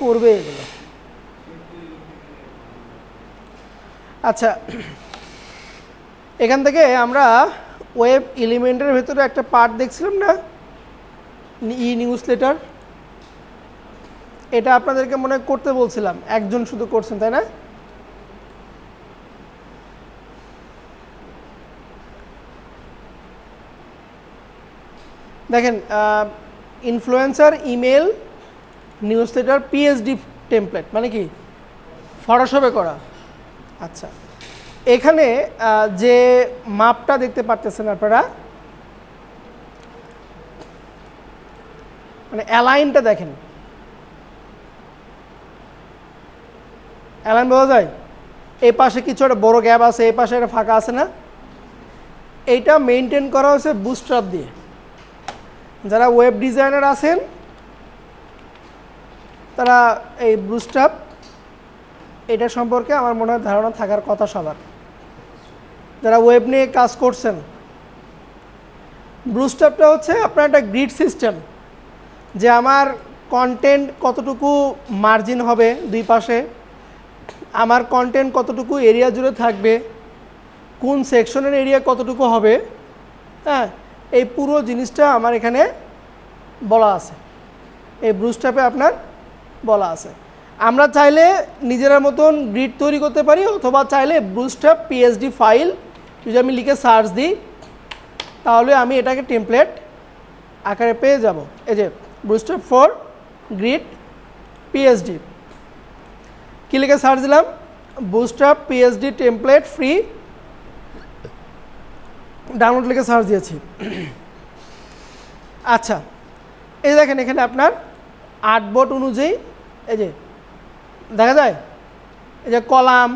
করবে এগুলো। আচ্ছা, এখান থেকে আমরা ওয়েব এলিমেন্টের ভেতরে একটা পার্ট দেখছিলাম না, ই নিউজ লেটার। এটা আপনাদেরকে মনে করতে বলছিলাম, একজন শুধু করছেন তাই না? দেখেন, influencer email news letter PhD template মানে কি ফটোশপে করা। আচ্ছা, এখানে যে মাপটা দেখতে পাচ্ছেন আপনারা, মানে অ্যালাইনটা দেখেন, অ্যালাইন বোঝা যায়? এই পাশে কিছু একটা বড় গ্যাপ আছে, এই পাশে একটা ফাঁকা আছে না? এইটা মেনটেন করা হয়েছে বুটস্ট্র্যাপ দিয়ে। যারা ওয়েব ডিজাইনার আছেন তারা এই বুটস্ট্র্যাপ এটা সম্পর্কে আমার মনে হয় ধারণা থাকার কথা সবার, যারা ওয়েব নিয়ে কাজ করছেন। বুটস্ট্র্যাপটা হচ্ছে আপনার একটা গ্রিড সিস্টেম, যে আমার কন্টেন্ট কতটুকু মার্জিন হবে দুই পাশে, আমার কন্টেন্ট কতটুকু এরিয়া জুড়ে থাকবে, কোন সেকশনের এরিয়া কতটুকু হবে, হ্যাঁ, এই পুরো জিনিসটা আমার এখানে বলা আছে, এই বুটস্ট্র্যাপে আপনার বলা আছে। আমরা চাইলে নিজেরা মতন গ্রিড তৈরি করতে পারি, অথবা চাইলে বুটস্ট্র্যাপ পিএইচডি ফাইল যদি আমি লিখে সার্চ দিই তাহলে আমি এটাকে টেমপ্লেট আকারে পেয়ে যাব। এই যে বুটস্ট্র্যাপ ফর গ্রিড পিএইচডি, কী লিখে সার্চ দিলাম? Bootstrap PhD template free download লিখে সার্চ দিয়েছি। আচ্ছা, এই দেখেন এখানে আপনার আর্টবোর্ড অনুযায়ী এই যে দেখা যায়, এই যে কলাম,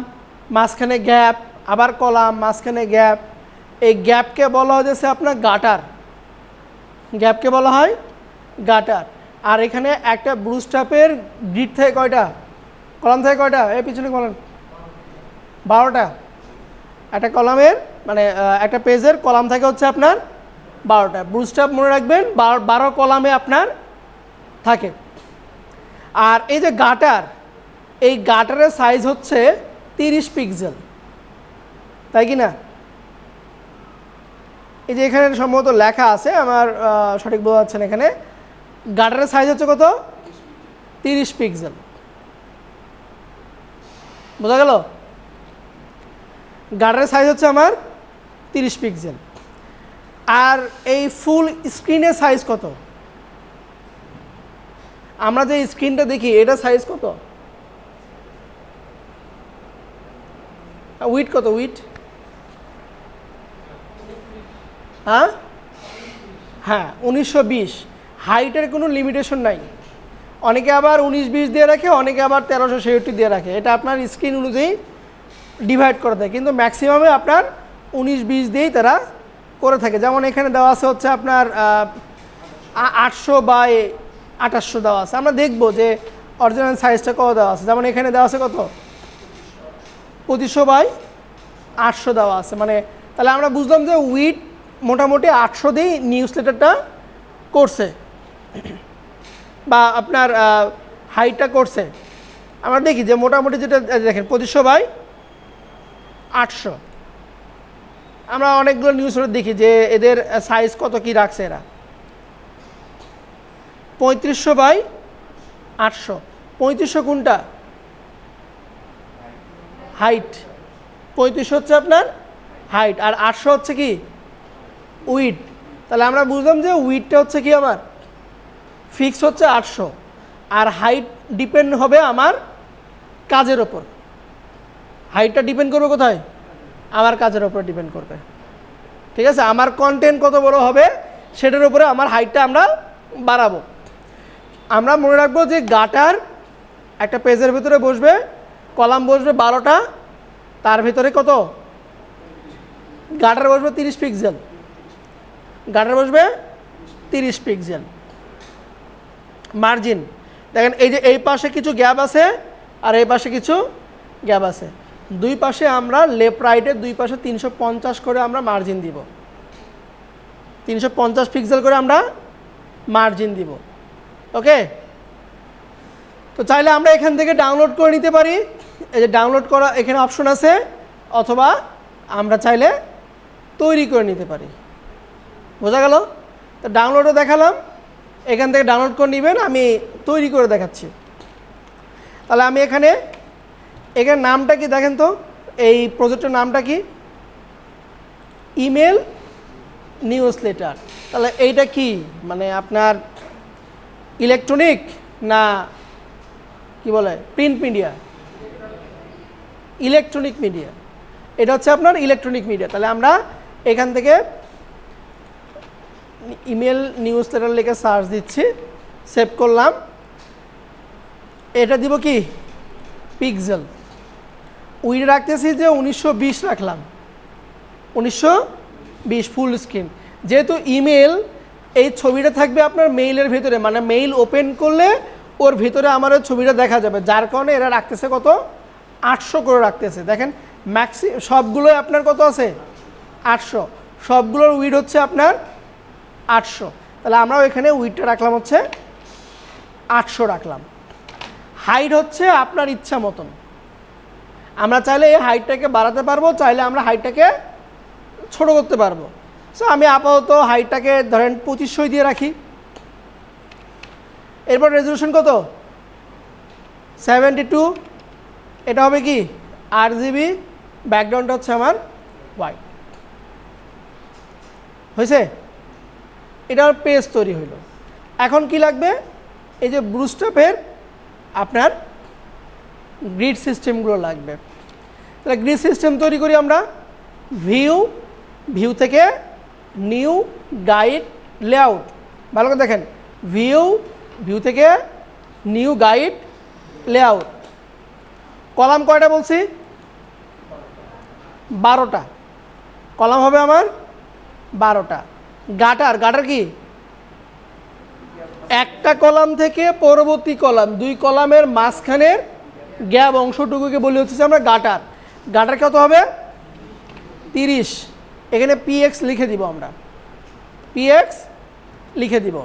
মাঝখানে গ্যাপ, আবার কলাম, মাঝখানে গ্যাপ, এই গ্যাপকে বলা হয়েছে আপনার গাটার, গ্যাপকে বলা হয় গাটার। আর এখানে একটা বুটস্ট্র্যাপের গ্রিড থেকে কয়টা, কলাম থেকে কয়টা, এই পিছনে কলাম 12টা। একটা কলামের মানে একটা পেজের কলাম থাকে হচ্ছে আপনার 12টা। বুটস্ট্র্যাপ মনে রাখবেন 12 কলামে আপনার থাকে। আর এই যে গাটার, এই গাটারের সাইজ হচ্ছে 30 পিক্সেল, তাই কি না? এই যে এখানে সম্ভবত লেখা আছে, আমার সঠিক বোঝা যাচ্ছে না, এখানে গাটারের সাইজ হচ্ছে কত? 30 পিক্সেল। বোঝা গেল? গাটারের সাইজ হচ্ছে আমার 30 পিক্সেল। আর এই ফুল স্ক্রিনের সাইজ কত? আমরা যে স্ক্রিনটা দেখি এটা সাইজ কত? উইড কত? উইড হ্যাঁ 1920। হাইটের কোনো লিমিটেশন নাই। অনেকে আবার 19-20 দিয়ে রাখে, অনেকে আবার 1366 দিয়ে রাখে, এটা আপনার স্ক্রিন অনুযায়ী ডিভাইড করে দেয়, কিন্তু ম্যাক্সিমামে আপনার 19-20 দিয়েই তারা করে থাকে। যেমন এখানে দেওয়া আছে হচ্ছে আপনার 800x2800 দেওয়া আছে। আমরা দেখবো যে অরিজিনাল সাইজটা কত দেওয়া আছে। যেমন এখানে দেওয়া আছে কত? 2500x800 দেওয়া আছে। মানে তাহলে আমরা বুঝলাম যে উইড মোটামুটি 800 দিয়েই নিউজ লেটারটা করছে, বা আপনার হাইটটা করছে। আমরা দেখি যে মোটামুটি যেটা দেখেন 2500x800, আমরা অনেকগুলো নিউজ লেটার দেখি যে এদের সাইজ কত কি রাখছে এরা। 3500x800, 3500 কোনটা? হাইট। 3500 হচ্ছে আপনার হাইট, আর 800 হচ্ছে কি উইড। তাহলে আমরা বুঝলাম যে উইডটা হচ্ছে কি আমার ফিক্স হচ্ছে 800, আর হাইট ডিপেন্ড হবে আমার কাজের ওপর। হাইটটা ডিপেন্ড করবে কোথায়? আমার কাজের ওপর ডিপেন্ড করবে। ঠিক আছে, আমার কন্টেন্ট কত বড় হবে সেটার উপরে আমার হাইটটা আমরা বাড়াবো। আমরা মনে রাখবো যে গাটার একটা পেজের ভিতরে বসবে, কলাম বসবে 12টা, তার ভিতরে কত? গাটার বসবে 30 পিক্সেল, গাটার বসবে 30 পিক্সেল। মার্জিন দেখেন, এই যে এই পাশে কিছু গ্যাপ আছে আর এই পাশে কিছু গ্যাপ আছে, দুই পাশে আমরা লেফট রাইটের দুই পাশে 350 করে আমরা মার্জিন দিব, 350 পিক্সেল করে আমরা মার্জিন দিব। ওকে, তো চাইলে আমরা এখান থেকে ডাউনলোড করে নিতে পারি, এই যে ডাউনলোড করা এখানে অপশন আছে, অথবা আমরা চাইলে তৈরি করে নিতে পারি। বোঝা গেল? তো ডাউনলোডও দেখালাম, এখান থেকে ডাউনলোড করে নেবেন, আমি তৈরি করে দেখাচ্ছি। তাহলে আমি এখানে নামটা কি দেখেন তো, এই প্রজেক্টের নামটা কি? Email news letter. তাহলে এইটা কি মানে আপনার ইলেকট্রনিক না কি বলে প্রিন্ট মিডিয়া? Electronic media. এটা হচ্ছে আপনার ইলেকট্রনিক মিডিয়া। তাহলে আমরা এখান থেকে ইমেল নিউজ লেটার লিখে সার্চ দিচ্ছি, সেভ করলাম। এটা দিব কি পিক্সেল, উইড রাখতেছি যে 1920 রাখলাম, 1920 ফুল স্ক্রিন। যেহেতু ইমেল, এই ছবিটা থাকবে আপনার মেইলের ভিতরে, মানে মেইল ওপেন করলে ওর ভিতরে আমার ওই ছবিটা দেখা যাবে, যার কারণে এরা রাখতেছে কত 800 করে রাখতেছে। দেখেন সবগুলোই আপনার কত আছে 800, সবগুলোর উইড হচ্ছে আপনার 800। তাহলে আমরাও এখানে উইডটা রাখলাম হচ্ছে 800 রাখলাম। হাইট হচ্ছে আপনার ইচ্ছা মতন, আমরা চাইলে এই হাইটটাকে বাড়াতে পারবো, চাইলে আমরা হাইটটাকে ছোট করতে পারবো। সো আমি আপাতত হাইটটাকে ধরেন 2500 দিয়ে রাখি। এরপর রেজলিউশন কত 72, এটা হবে কি RGB, ব্যাকগ্রাউন্ডটা হচ্ছে আমার হোয়াইট। হয়েছে? এটার পেজ তৈরি হইল। এখন কি লাগবে? এই যে ব্লুস্টাপের আপনার গ্রিড সিস্টেমগুলো লাগবে। তাহলে গ্রিড সিস্টেম তৈরি করি আমরা। ভিউ থেকে নিউ গাইড লেআউট, ভালো করে দেখেন, ভিউ থেকে নিউ গাইড লেআউট। কলাম কয়টা বলছি? 12টা কলাম হবে আমার, 12টা। গাটার কি একটা কলাম থেকে পরবর্তী কলাম, 2 কলামের মাঝখানের গ্যাপ অংশটুকুকে বলি হচ্ছে আমরা গাটার কত হবে 30। এখানে PX লিখে দিব, আমরা PX লিখে দিব।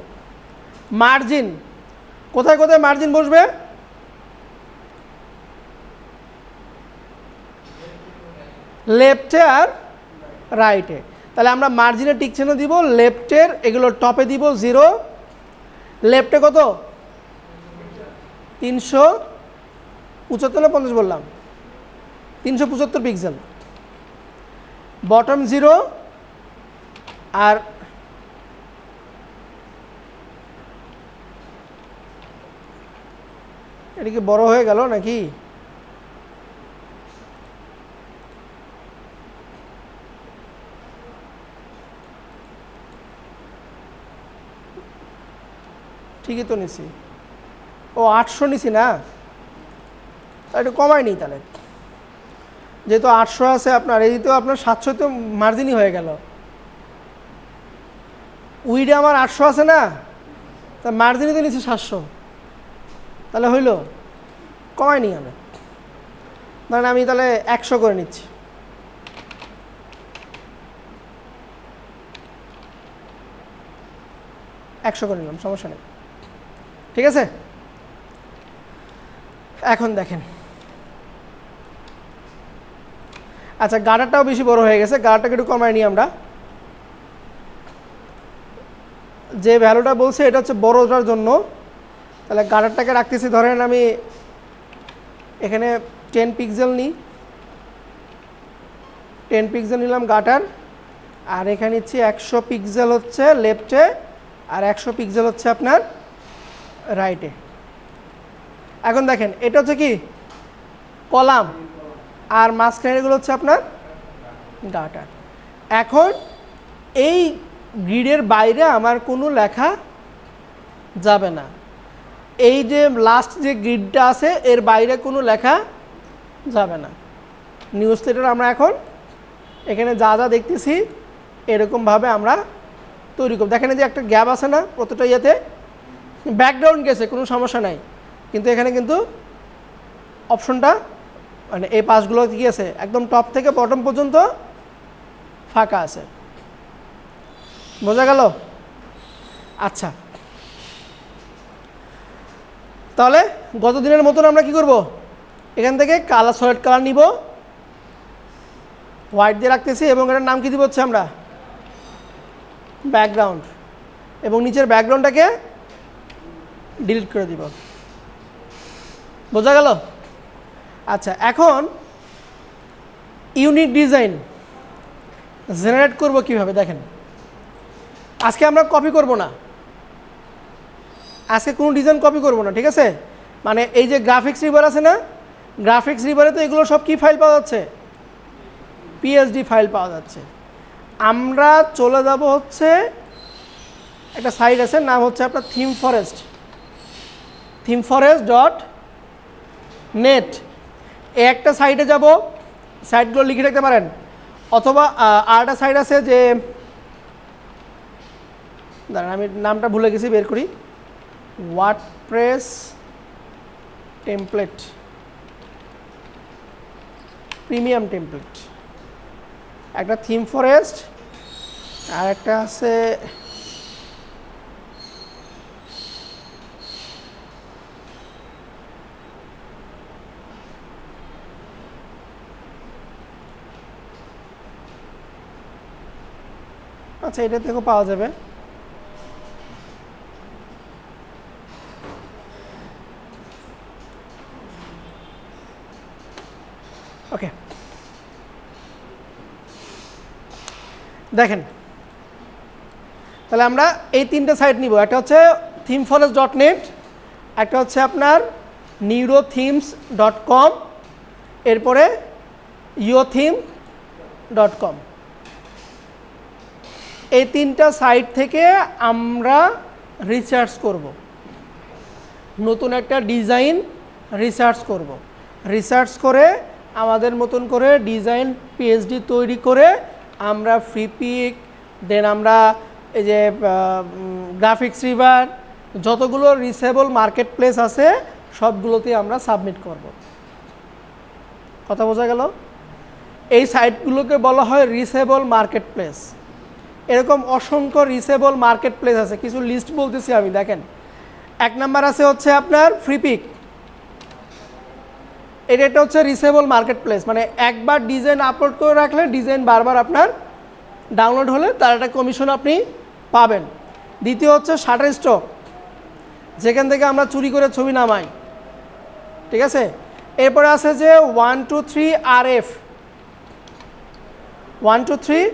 মার্জিন, কোথায় কোথায় মার্জিন বসবে? লেফটে আর রাইটে। তাহলে আমরা মার্জিনে টিক চিহ্ন দিব, লেফটের এগুলো টপে দিব 0, লেফটে কত 375 না 50 বললাম, 375 পিক্সেল, বটম 0, আর এটা কি বড় হয়ে গেল নাকি? ঠিকই তো নিছি, ও 800 নিছি না, একটু কমাই নি তাহলে। যেহেতু 800 আছে আপনার, এই তো আপনার 700 তো মার্জিনই হয়ে গেল। উইডে আমার 800 আছে না, তা মার্জিনই তো নিচ্ছি 700, তাহলে হইল কমাই নি আমি। ধরেন আমি তাহলে 100 করে নিচ্ছি। একশো করে নিলাম, সমস্যা নেই, ঠিক আছে। এখন দেখেন, আচ্ছা গাটারটাও বেশি বড় হয়ে গেছে, গাটারটাকে একটু কমাই নিই আমরা। যে ভ্যালুটা বলছে এটা হচ্ছে বড়টার জন্য, তাহলে গাটারটাকে রাখতেছি, ধরেন আমি এখানে 10 পিক্সেল নিই, 10 পিক্সেল নিলাম গাটার, আর এখানে নিচ্ছি 100 পিক্সেল হচ্ছে লেফটে, আর 100 পিক্সেল হচ্ছে আপনার রাইটে। এখন দেখেন এটা হচ্ছে কি কলাম, আর মাঝখানে এগুলো হচ্ছে আপনার গাটার। এখন এই গ্রিডের বাইরে আমার কোনো লেখা যাবে না, এই যে লাস্ট যে গ্রিডটা আছে এর বাইরে কোনো লেখা যাবে না। নিউজ লেটার আমরা এখন এখানে যা যা দেখতেছি এরকমভাবে আমরা তৈরি করব। দেখেন যে একটা গ্যাপ আছে না প্রতিটা ইয়েতে, ব্যাকগ্রাউন্ড গেছে কোনো সমস্যা নাই, কিন্তু এখানে কিন্তু অপশনটা মানে এই পাশগুলো কি আছে একদম টপ থেকে বটম পর্যন্ত ফাঁকা আছে। বোঝা গেল? আচ্ছা, তাহলে গত দিনের মতন আমরা কি করব, এখান থেকে কালার সলিড কালার নিব, হোয়াইট দিয়ে রাখতেছি এবং এটার নাম কি দিব হচ্ছে আমরা ব্যাকগ্রাউন্ড, এবং নিচের ব্যাকগ্রাউন্ডটাকে ডিলিট করে দিব। বোঝা গেল? আচ্ছা, এখন ইউনিক ডিজাইন জেনারেট করব কিভাবে দেখেন। আজকে আমরা কপি করব না, আজকে কোনো ডিজাইন কপি করব না, ঠিক আছে? মানে এই যে গ্রাফিক্স রিভার আছে না, গ্রাফিক্স রিভারে তো এগুলো সব কি ফাইল পাওয়া যাচ্ছে, পিএসডি ফাইল পাওয়া যাচ্ছে। আমরা চলে যাব হচ্ছে একটা সাইট আছে, নাম হচ্ছে আপনার themforest.net। এই একটা সাইটে যাব, সাইটগুলো লিখে রাখতে পারেন, অথবা আর একটা সাইট আছে যে, দাঁড়ান আমি নামটা ভুলে গেছি, বের করি, ওয়ার্ডপ্রেস টেমপ্লেট, প্রিমিয়াম টেমপ্লেট, একটা থিম ফরেস্ট আর একটা আছে আচ্ছা এটা থেকেও পাওয়া যাবে। ওকে, দেখেন তাহলে আমরা এই তিনটে সাইট নিব, একটা হচ্ছে themforest.net, একটা হচ্ছে আপনার neurothemes.com, এরপরে yotheme.com। এই তিনটা সাইট থেকে আমরা রিসার্চ করব, নতুন একটা ডিজাইন রিসার্চ করব, রিসার্চ করে আমাদের মতন করে ডিজাইন পিএইচডি তৈরি করে আমরা ফ্রিপিক, দেন আমরা এই যে গ্রাফিক্স রিভার, যতগুলো রিসেবল মার্কেট প্লেস আছে সবগুলোতে আমরা সাবমিট করব। কথা বোঝা গেল? এই সাইটগুলোকে বলা হয় রিসেবল মার্কেট প্লেস। এরকম অসংখ্য রিসেবল মার্কেট প্লেস আছে, কিছু লিস্ট বলতেছি আমি, দেখেন। এক নাম্বার আছে হচ্ছে আপনার ফ্রিপিক, এটা হচ্ছে রিসেবল মার্কেট প্লেস, মানে একবার ডিজাইন আপলোড করে রাখলে ডিজাইন বারবার আপনার ডাউনলোড হলে তার একটা কমিশন আপনি পাবেন। দ্বিতীয় হচ্ছে শাটারস্টক, যেখান থেকে আমরা চুরি করে ছবি নামাই, ঠিক আছে? এরপরে আছে যে 123 RF, 123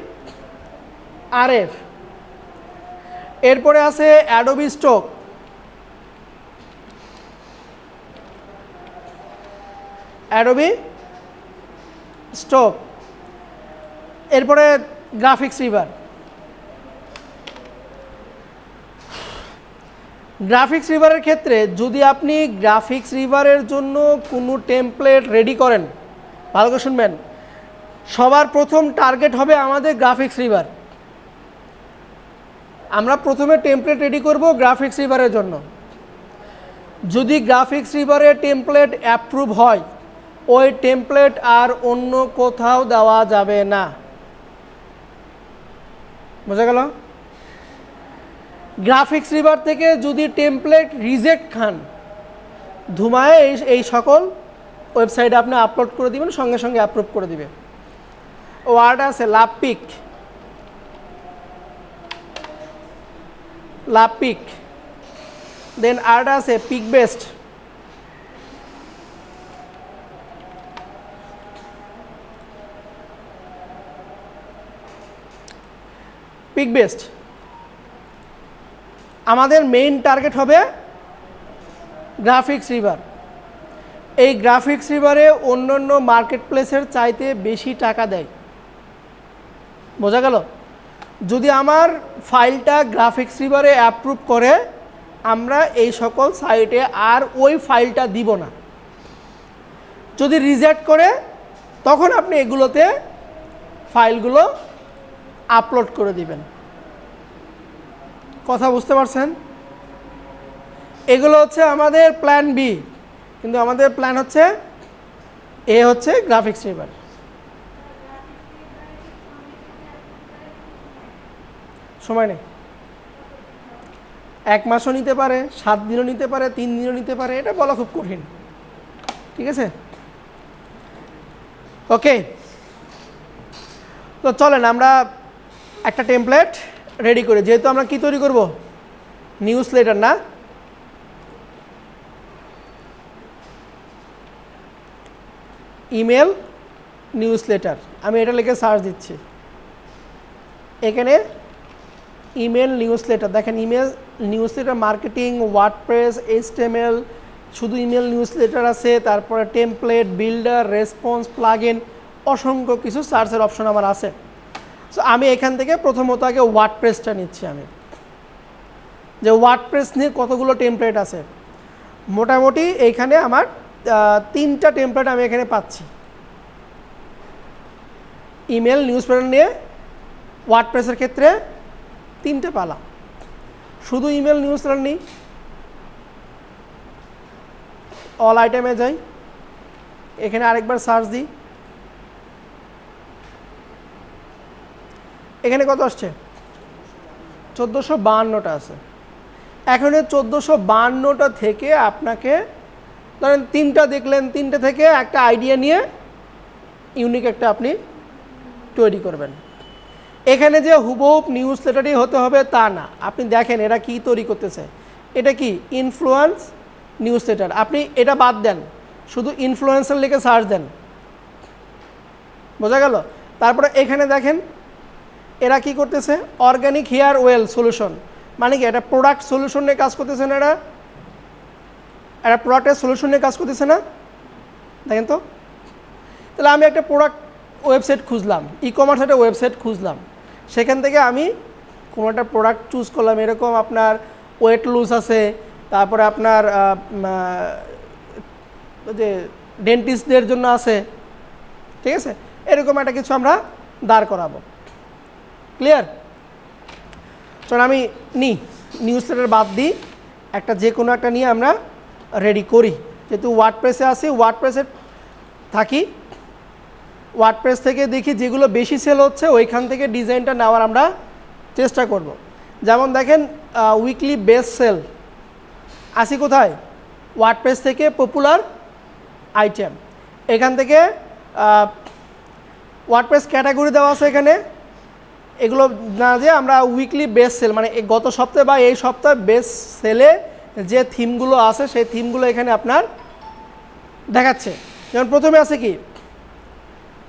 RF, এরপরে আছে অ্যাডোবি স্টক, অ্যাডোবি স্টক, এরপরে গ্রাফিক্স রিভার। গ্রাফিক্স রিভারের ক্ষেত্রে যদি আপনি গ্রাফিক্স রিভারের জন্য কোনো টেমপ্লেট রেডি করেন, ভালো করে শুনবেন, সবার প্রথম টার্গেট হবে আমাদের গ্রাফিক্স রিভার। আমরা প্রথমে টেমপ্লেট রেডি করব গ্রাফিক্স রিভারের জন্য। যদি গ্রাফিক্স রিভারের টেমপ্লেট অ্যাপ্রুভ হয়, ওই টেমপ্লেট আর অন্য কোথাও দেওয়া যাবে না। বোঝা গেল? গ্রাফিক্স রিভার থেকে যদি টেমপ্লেট রিজেক্ট খান, ধুমায় এই সকল ওয়েবসাইটে আপনি আপলোড করে দিবেন, সঙ্গে সঙ্গে অ্যাপ্রুভ করে দিবে। ওয়ার্ড আছে লাপিক, দেন আর্ট আছে পিকবেস্ট, আমাদের মেইন টার্গেট হবে গ্রাফিক্স রিভার। এই গ্রাফিক্স রিভারে অন্যান্য মার্কেট প্লেসের চাইতে বেশি টাকা দেয়। বোঝা গেল? যদি আমার ফাইলটা গ্রাফিক্স রিভারে অ্যাপ্রুভ করে, আমরা এই সকল সাইটে আর ওই ফাইলটা দিব না। যদি রিজেক্ট করে, তখন আপনি এগুলোতে ফাইলগুলো আপলোড করে দিবেন। কথা বুঝতে পারছেন? এগুলো হচ্ছে আমাদের প্ল্যান বি, কিন্তু আমাদের প্ল্যান হচ্ছে এ, হচ্ছে গ্রাফিক্স রিভার। সময় নেই। 1 মাসও নিতে পারে, 7 দিনও নিতে পারে, 3 দিনও নিতে পারে, এটা বলা খুব কঠিন। ঠিক আছে, ওকে। তো চলেন আমরা একটা টেমপ্লেট রেডি করি, যেহেতু আমরা কি তৈরি করব, নিউজ লেটার না। ইমেল নিউজ লেটার, আমি এটা লিখে সার্চ দিচ্ছি। এখানে ইমেল নিউজ লেটার, দেখেন email news letter marketing, WordPress, HTML, শুধু ইমেল নিউজ লেটার আছে, তারপরে টেমপ্লেট, বিল্ডার, রেসপন্স, প্লাগইন, অসংখ্য কিছু সার্চের অপশন আমার আছে। সো আমি এখান থেকে প্রথমত আগে ওয়ার্ডপ্রেসটা নিচ্ছি, আমি যে ওয়ার্ডপ্রেস নিয়ে কতগুলো টেমপ্লেট আছে। মোটামুটি এইখানে আমার 3টা টেমপ্লেট আমি এখানে পাচ্ছি। ইমেল নিউজ লেটার নিয়ে ওয়ার্ডপ্রেসের ক্ষেত্রে 3টে পালাম। শুধু ইমেল নিউজ লেটার নিই, অল আইটেমে যাই, এখানে আরেকবার সার্চ দিই, এখানে কত আসছে, 1452টা আছে। এখন এই 1452টা থেকে আপনাকে ধরেন 3টা দেখলেন, 3টে থেকে একটা আইডিয়া নিয়ে ইউনিক একটা আপনি তৈরি করবেন। এখানে যে হুবহু নিউজ লেটারই হতে হবে তা না, আপনি দেখেন এরা কি তৈরি করতেছে। এটা কি ইনফ্লুয়েন্স নিউজ লেটার, আপনি এটা বাদ দেন, শুধু ইনফ্লুয়েন্সার লিখে সার্চ দেন, বোঝা গেল। তারপরে এখানে দেখেন এরা কি করতেছে, অর্গানিক হেয়ার ওয়েল সলিউশন, মানে কি এটা প্রোডাক্ট সলিউশন নিয়ে কাজ করতেছে না, এটা প্রোডাক্টের সলিউশন নিয়ে কাজ করতেছে না, দেখেন তো। তাহলে আমি একটা প্রোডাক্ট ওয়েবসাইট খুঁজলাম, ই কমার্স একটা ওয়েবসাইট খুঁজলাম, সেখান থেকে আমি কোনো একটা প্রোডাক্ট চুজ করলাম। এরকম আপনার ওয়েট লুজ আছে, তারপরে আপনার যে ডেন্টিস্টদের জন্য আছে, ঠিক আছে, এরকম একটা কিছু আমরা দাঁড় করাবো। ক্লিয়ার? চলো আমি নিই, নিউজ লেটার বাদ দিই, একটা যে কোনো একটা নিয়ে আমরা রেডি করি। যেহেতু ওয়ার্ডপ্রেসে আসি, ওয়ার্ডপ্রেসে থাকি, ওয়ার্ডপ্রেস থেকে দেখি যেগুলো বেশি সেল হচ্ছে ওইখান থেকে ডিজাইনটা নেওয়ার আমরা চেষ্টা করব। যেমন দেখেন উইকলি বেস্ট সেল আসি কোথায়, ওয়ার্ডপ্রেস থেকে পপুলার আইটেম, এখান থেকে ওয়ার্ডপ্রেস ক্যাটাগরি দেওয়া আছে এখানে, এগুলো না যে আমরা উইকলি বেস্ট সেল মানে গত সপ্তাহে বা এই সপ্তাহে বেস্ট সেলে যে থিমগুলো আছে সেই থিমগুলো এখানে আপনার দেখাচ্ছে। যেমন প্রথমে আছে কি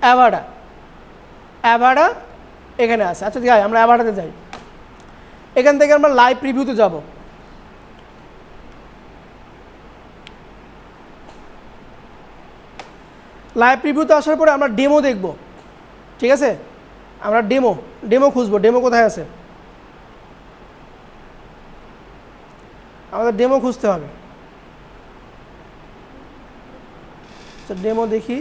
অ্যাভাডা, অ্যাভাডা এখানে আছে। আচ্ছা যাই আমরা অ্যাভাডাতে যাই, এখান থেকে আমরা লাইভ রিভিউতে যাব। লাইভ রিভিউতে আসার পরে আমরা ডেমো দেখব, ঠিক আছে, আমরা ডেমো খুঁজবো। ডেমো কোথায় আছে, আমাদের ডেমো খুঁজতে হবে। আচ্ছা ডেমো দেখি,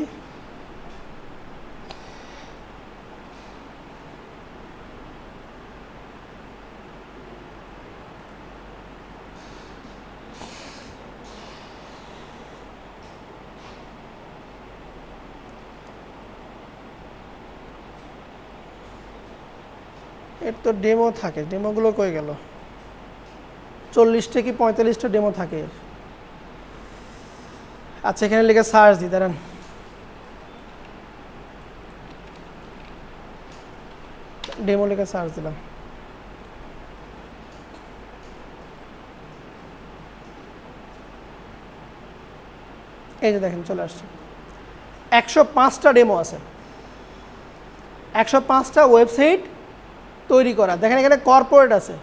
এর তো ডেমো থাকে, ডেমোগুলো কই গেল, 40টা কি 45টা ডেমো থাকে। আচ্ছা এখানে লিখে সার্চ দিই, দাঁড়ান, ডেমো লিখে সার্চ দিলাম, এই যে দেখেন চলে আসছে। 105টা ডেমো আছে, 105টা ওয়েবসাইট তৈরি করা। দেখেন এখানে কর্পোরেট আছে,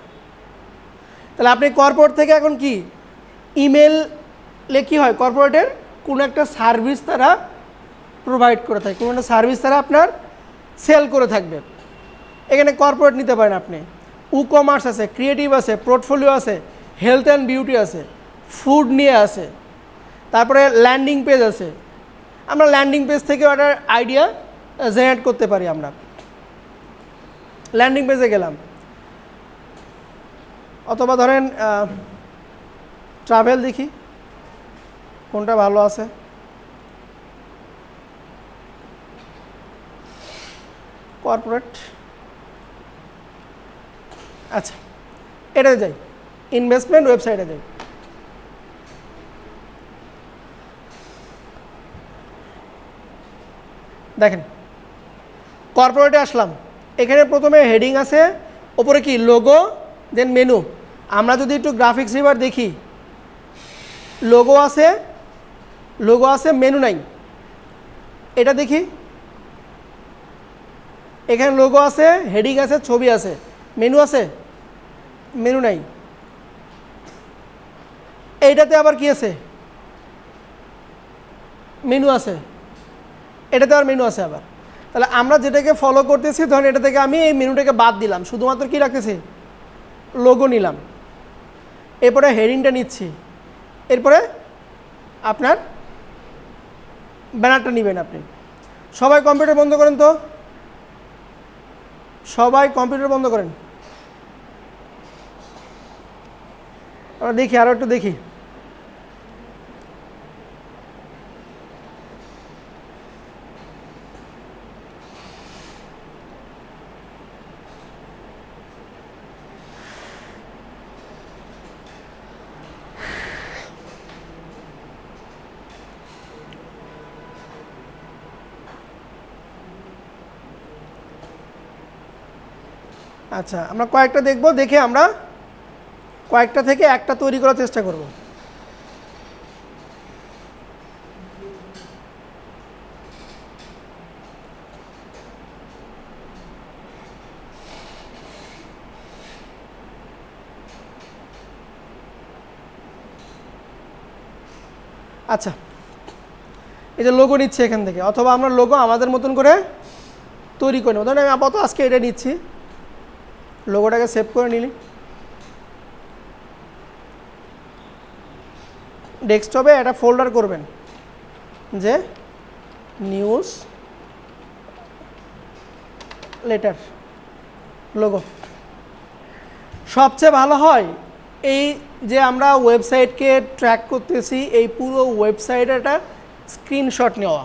তাহলে আপনি কর্পোরেট থেকে এখন কি ইমেলে কি হয়, কর্পোরেটের কোনো একটা সার্ভিস তারা প্রোভাইড করে থাকে, কোনো একটা সার্ভিস তারা আপনার সেল করে থাকবে। এখানে কর্পোরেট নিতে পারেন আপনি, ই কমার্স আছে, ক্রিয়েটিভ আছে, পোর্টফোলিও আছে, হেলথ অ্যান্ড বিউটি আছে, ফুড নিয়ে আছে, তারপরে ল্যান্ডিং পেজ আছে। আমরা ল্যান্ডিং পেজ থেকে একটা আইডিয়া জেনারেট করতে পারি। আমরা ল্যান্ডিং পেজে গেলাম, অথবা ধরেন ট্রাভেল দেখি কোনটা ভালো আছে, কর্পোরেট, আচ্ছা এটাতে যাই। ইনভেস্টমেন্ট ওয়েবসাইটে যাই। দেখেন কর্পোরেটে আসলাম, এখানে প্রথমে হেডিং আছে, ওপরে কি লোগো, দেন মেনু। আমরা যদি একটু গ্রাফিক্স রিভার দেখি, লোগো আছে মেনু নাই। এটা দেখি, এখানে লোগো আছে, হেডিং আছে, ছবি আছে, মেনু আছে, মেনু নাই। এইটাতে আবার কি আছে, মেনু আছে, এটাতে আবার মেনু আছে আবার। তাহলে আমরা যেটাকে ফলো করতেছি, ধরেন এটা থেকে আমি এই মেনুটাকে বাদ দিলাম, শুধুমাত্র কি রাখতেছি, লোগো নিলাম, এরপরে হেডিংটা নিচ্ছি, এরপরে আপনার ব্যানারটা নেবেন আপনি। সবাই কম্পিউটার বন্ধ করেন তো, সবাই কম্পিউটার বন্ধ করেন। আমরা দেখি, আরও একটু দেখি। আচ্ছা, আমরা কয়েকটা দেখব, দেখে আমরা কয়েকটা থেকে একটা তৈরি করার চেষ্টা করব। আচ্ছা, এই যে লোগো নিচ্ছে এখান থেকে, অথবা আমরা লোগো আমাদের মতন করে তৈরি করে নেব। ধরেন আমি আপাতত আজকে এটা নিচ্ছি, লোগোটাকে সেভ করে নিলি, ডেস্কটপে একটা ফোল্ডার করবেন যে নিউজ লেটার লোগো। সবচেয়ে ভালো হয় এই যে আমরা ওয়েবসাইটকে ট্র্যাক করতেছি, এই পুরো ওয়েবসাইটের একটা স্ক্রিনশট নেওয়া,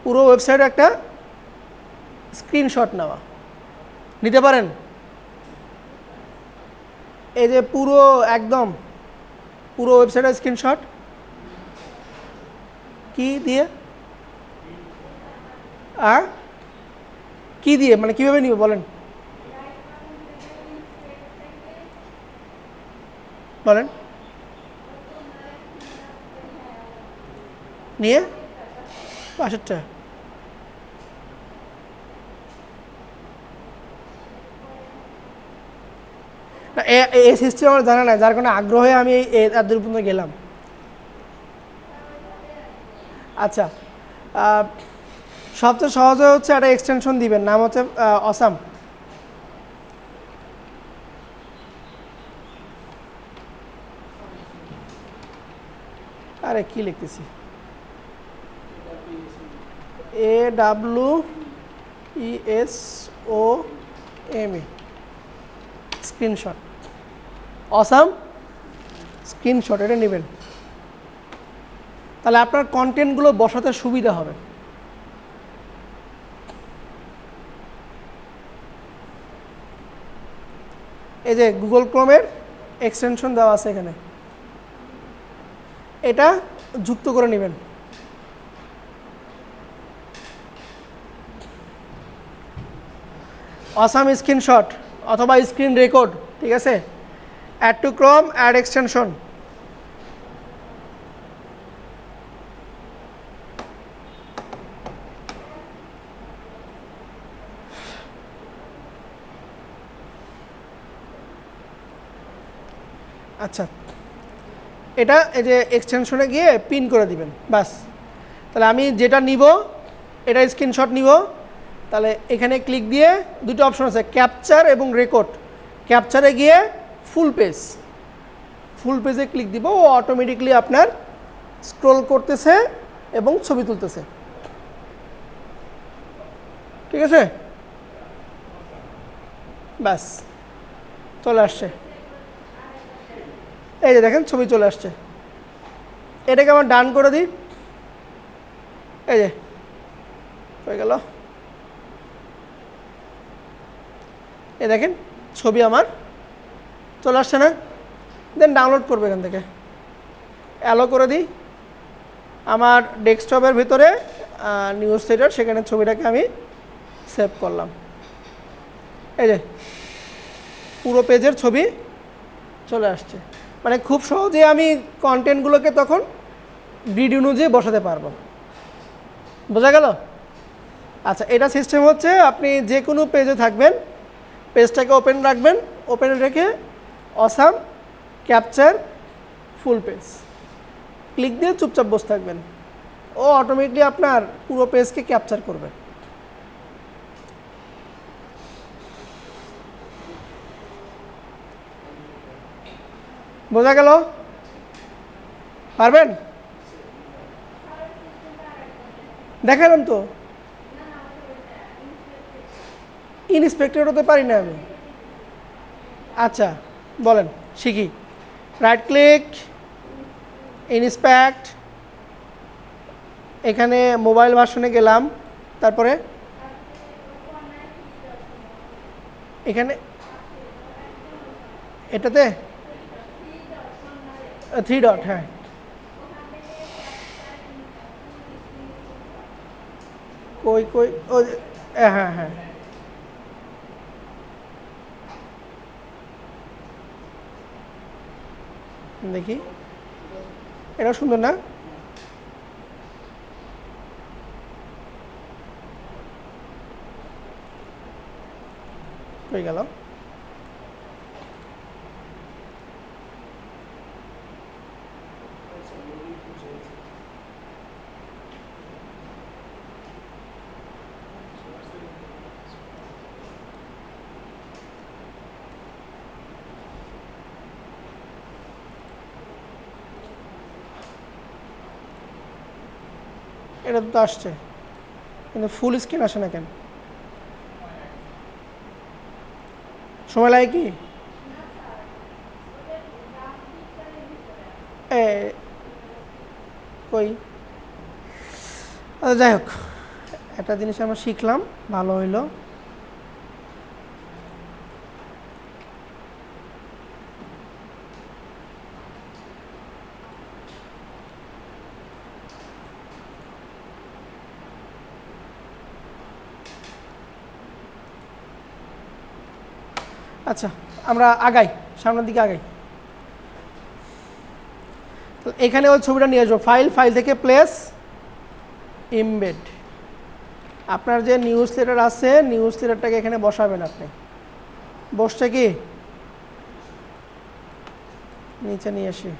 পুরো ওয়েবসাইটের একটা স্ক্রিনশট নেওয়া, নিতে পারেন। এই যে পুরো একদম পুরো ওয়েবসাইটের স্ক্রিনশট কি দিয়ে, আর কি দিয়ে, মানে কিভাবে নিবে বলেন, বলেন নিয়ে 65টা। না, এই সিস্টেম আমার জানা নাই, যার কারণে আগ্রহে আমি এত দূর পর্যন্ত গেলাম। আচ্ছা, সবচেয়ে সহজ হচ্ছে একটা এক্সটেনশন দিবেন, নাম হচ্ছে অসাম। আরে কি লিখতেছি, AWESOM, স্ক্রিনশট, অসাম স্ক্রিনশট, এটা নেবেন। তাহলে আপনার কন্টেন্টগুলো বসাতে সুবিধা হবে। এই যে গুগল ক্রোমের এক্সটেনশন দেওয়া আছে এখানে, এটা যুক্ত করে নেবেন। অসাম স্ক্রিনশট অথবা স্ক্রিন রেকর্ড, ঠিক আছে, add to Chrome, add extension. আচ্ছা, এটা এই যে এক্সটেনশনে গিয়ে পিন করে দিবেন, বাস। তাহলে আমি যেটা নিব, এটা স্ক্রিনশট নিব, তাহলে এখানে ক্লিক দিয়ে দুটো অপশন আছে, ক্যাপচার এবং রেকর্ড। ক্যাপচারে গিয়ে ফুল পেজে ক্লিক দিব, ও অটোমেটিকলি আপনার স্ক্রল করতেছে এবং ছবি তুলতেছে, ঠিক আছে, বাস চলে আসছে। এই যে দেখেন ছবি চলে আসছে। এটাকে আমার ডান করে দিই, এই যে হয়ে গেল। এই দেখেন ছবি আমার চলে আসছে না? দেন ডাউনলোড করবে এখান থেকে, অ্যালো করে দিই। আমার ডেস্কটপের ভিতরে নিউজ থিয়েটার, সেখানে ছবিটাকে আমি সেভ করলাম। এই যে পুরো পেজের ছবি চলে আসছে। মানে খুব সহজে আমি কন্টেন্টগুলোকে তখন গ্রিড অনুযায়ী বসাতে পারবো। বোঝা গেল? আচ্ছা, এটা সিস্টেম হচ্ছে আপনি যে কোনো পেজে থাকবেন, পেজটাকে ওপেন রাখবেন, ওপেন রেখে awesome capture full page click দিয়ে চুপচাপ বসে থাকবেন, ও অটোমেটিকলি আপনার পুরো পেজকে ক্যাপচার করবে। বোঝা গেল? পারবেন? দেখালাম তো। ইন্সপেক্টর হতে পারি না আমি। আচ্ছা বলেন, শিখি। রাইট ক্লিক, ইন্সপেক্ট, এখানে মোবাইল ভার্সনে গেলাম, তারপরে এখানে এটাতে 3 ডট, হ্যাঁ কই কই, ও হ্যাঁ হ্যাঁ, দেখি এটা সুন্দর না? হয়ে গেল। এটা তো আসছে, কিন্তু ফুল স্ক্রিন আসে না কেন? সময় লাগে কি? কই, যাই হোক, একটা জিনিস আমরা শিখলাম, ভালো হইলো। আচ্ছা, আমরা আগাই, সামনের দিকে আগাই। তো এখানে ওই ছবিটা নিয়ে আসবো, ফাইল থেকে প্লেস ইমবেড। আপনার যে নিউজ লেটার আছে, নিউজ লেটারটাকে এখানে বসাবেন আপনি। বসছে কি? নিচে নিয়ে আসি,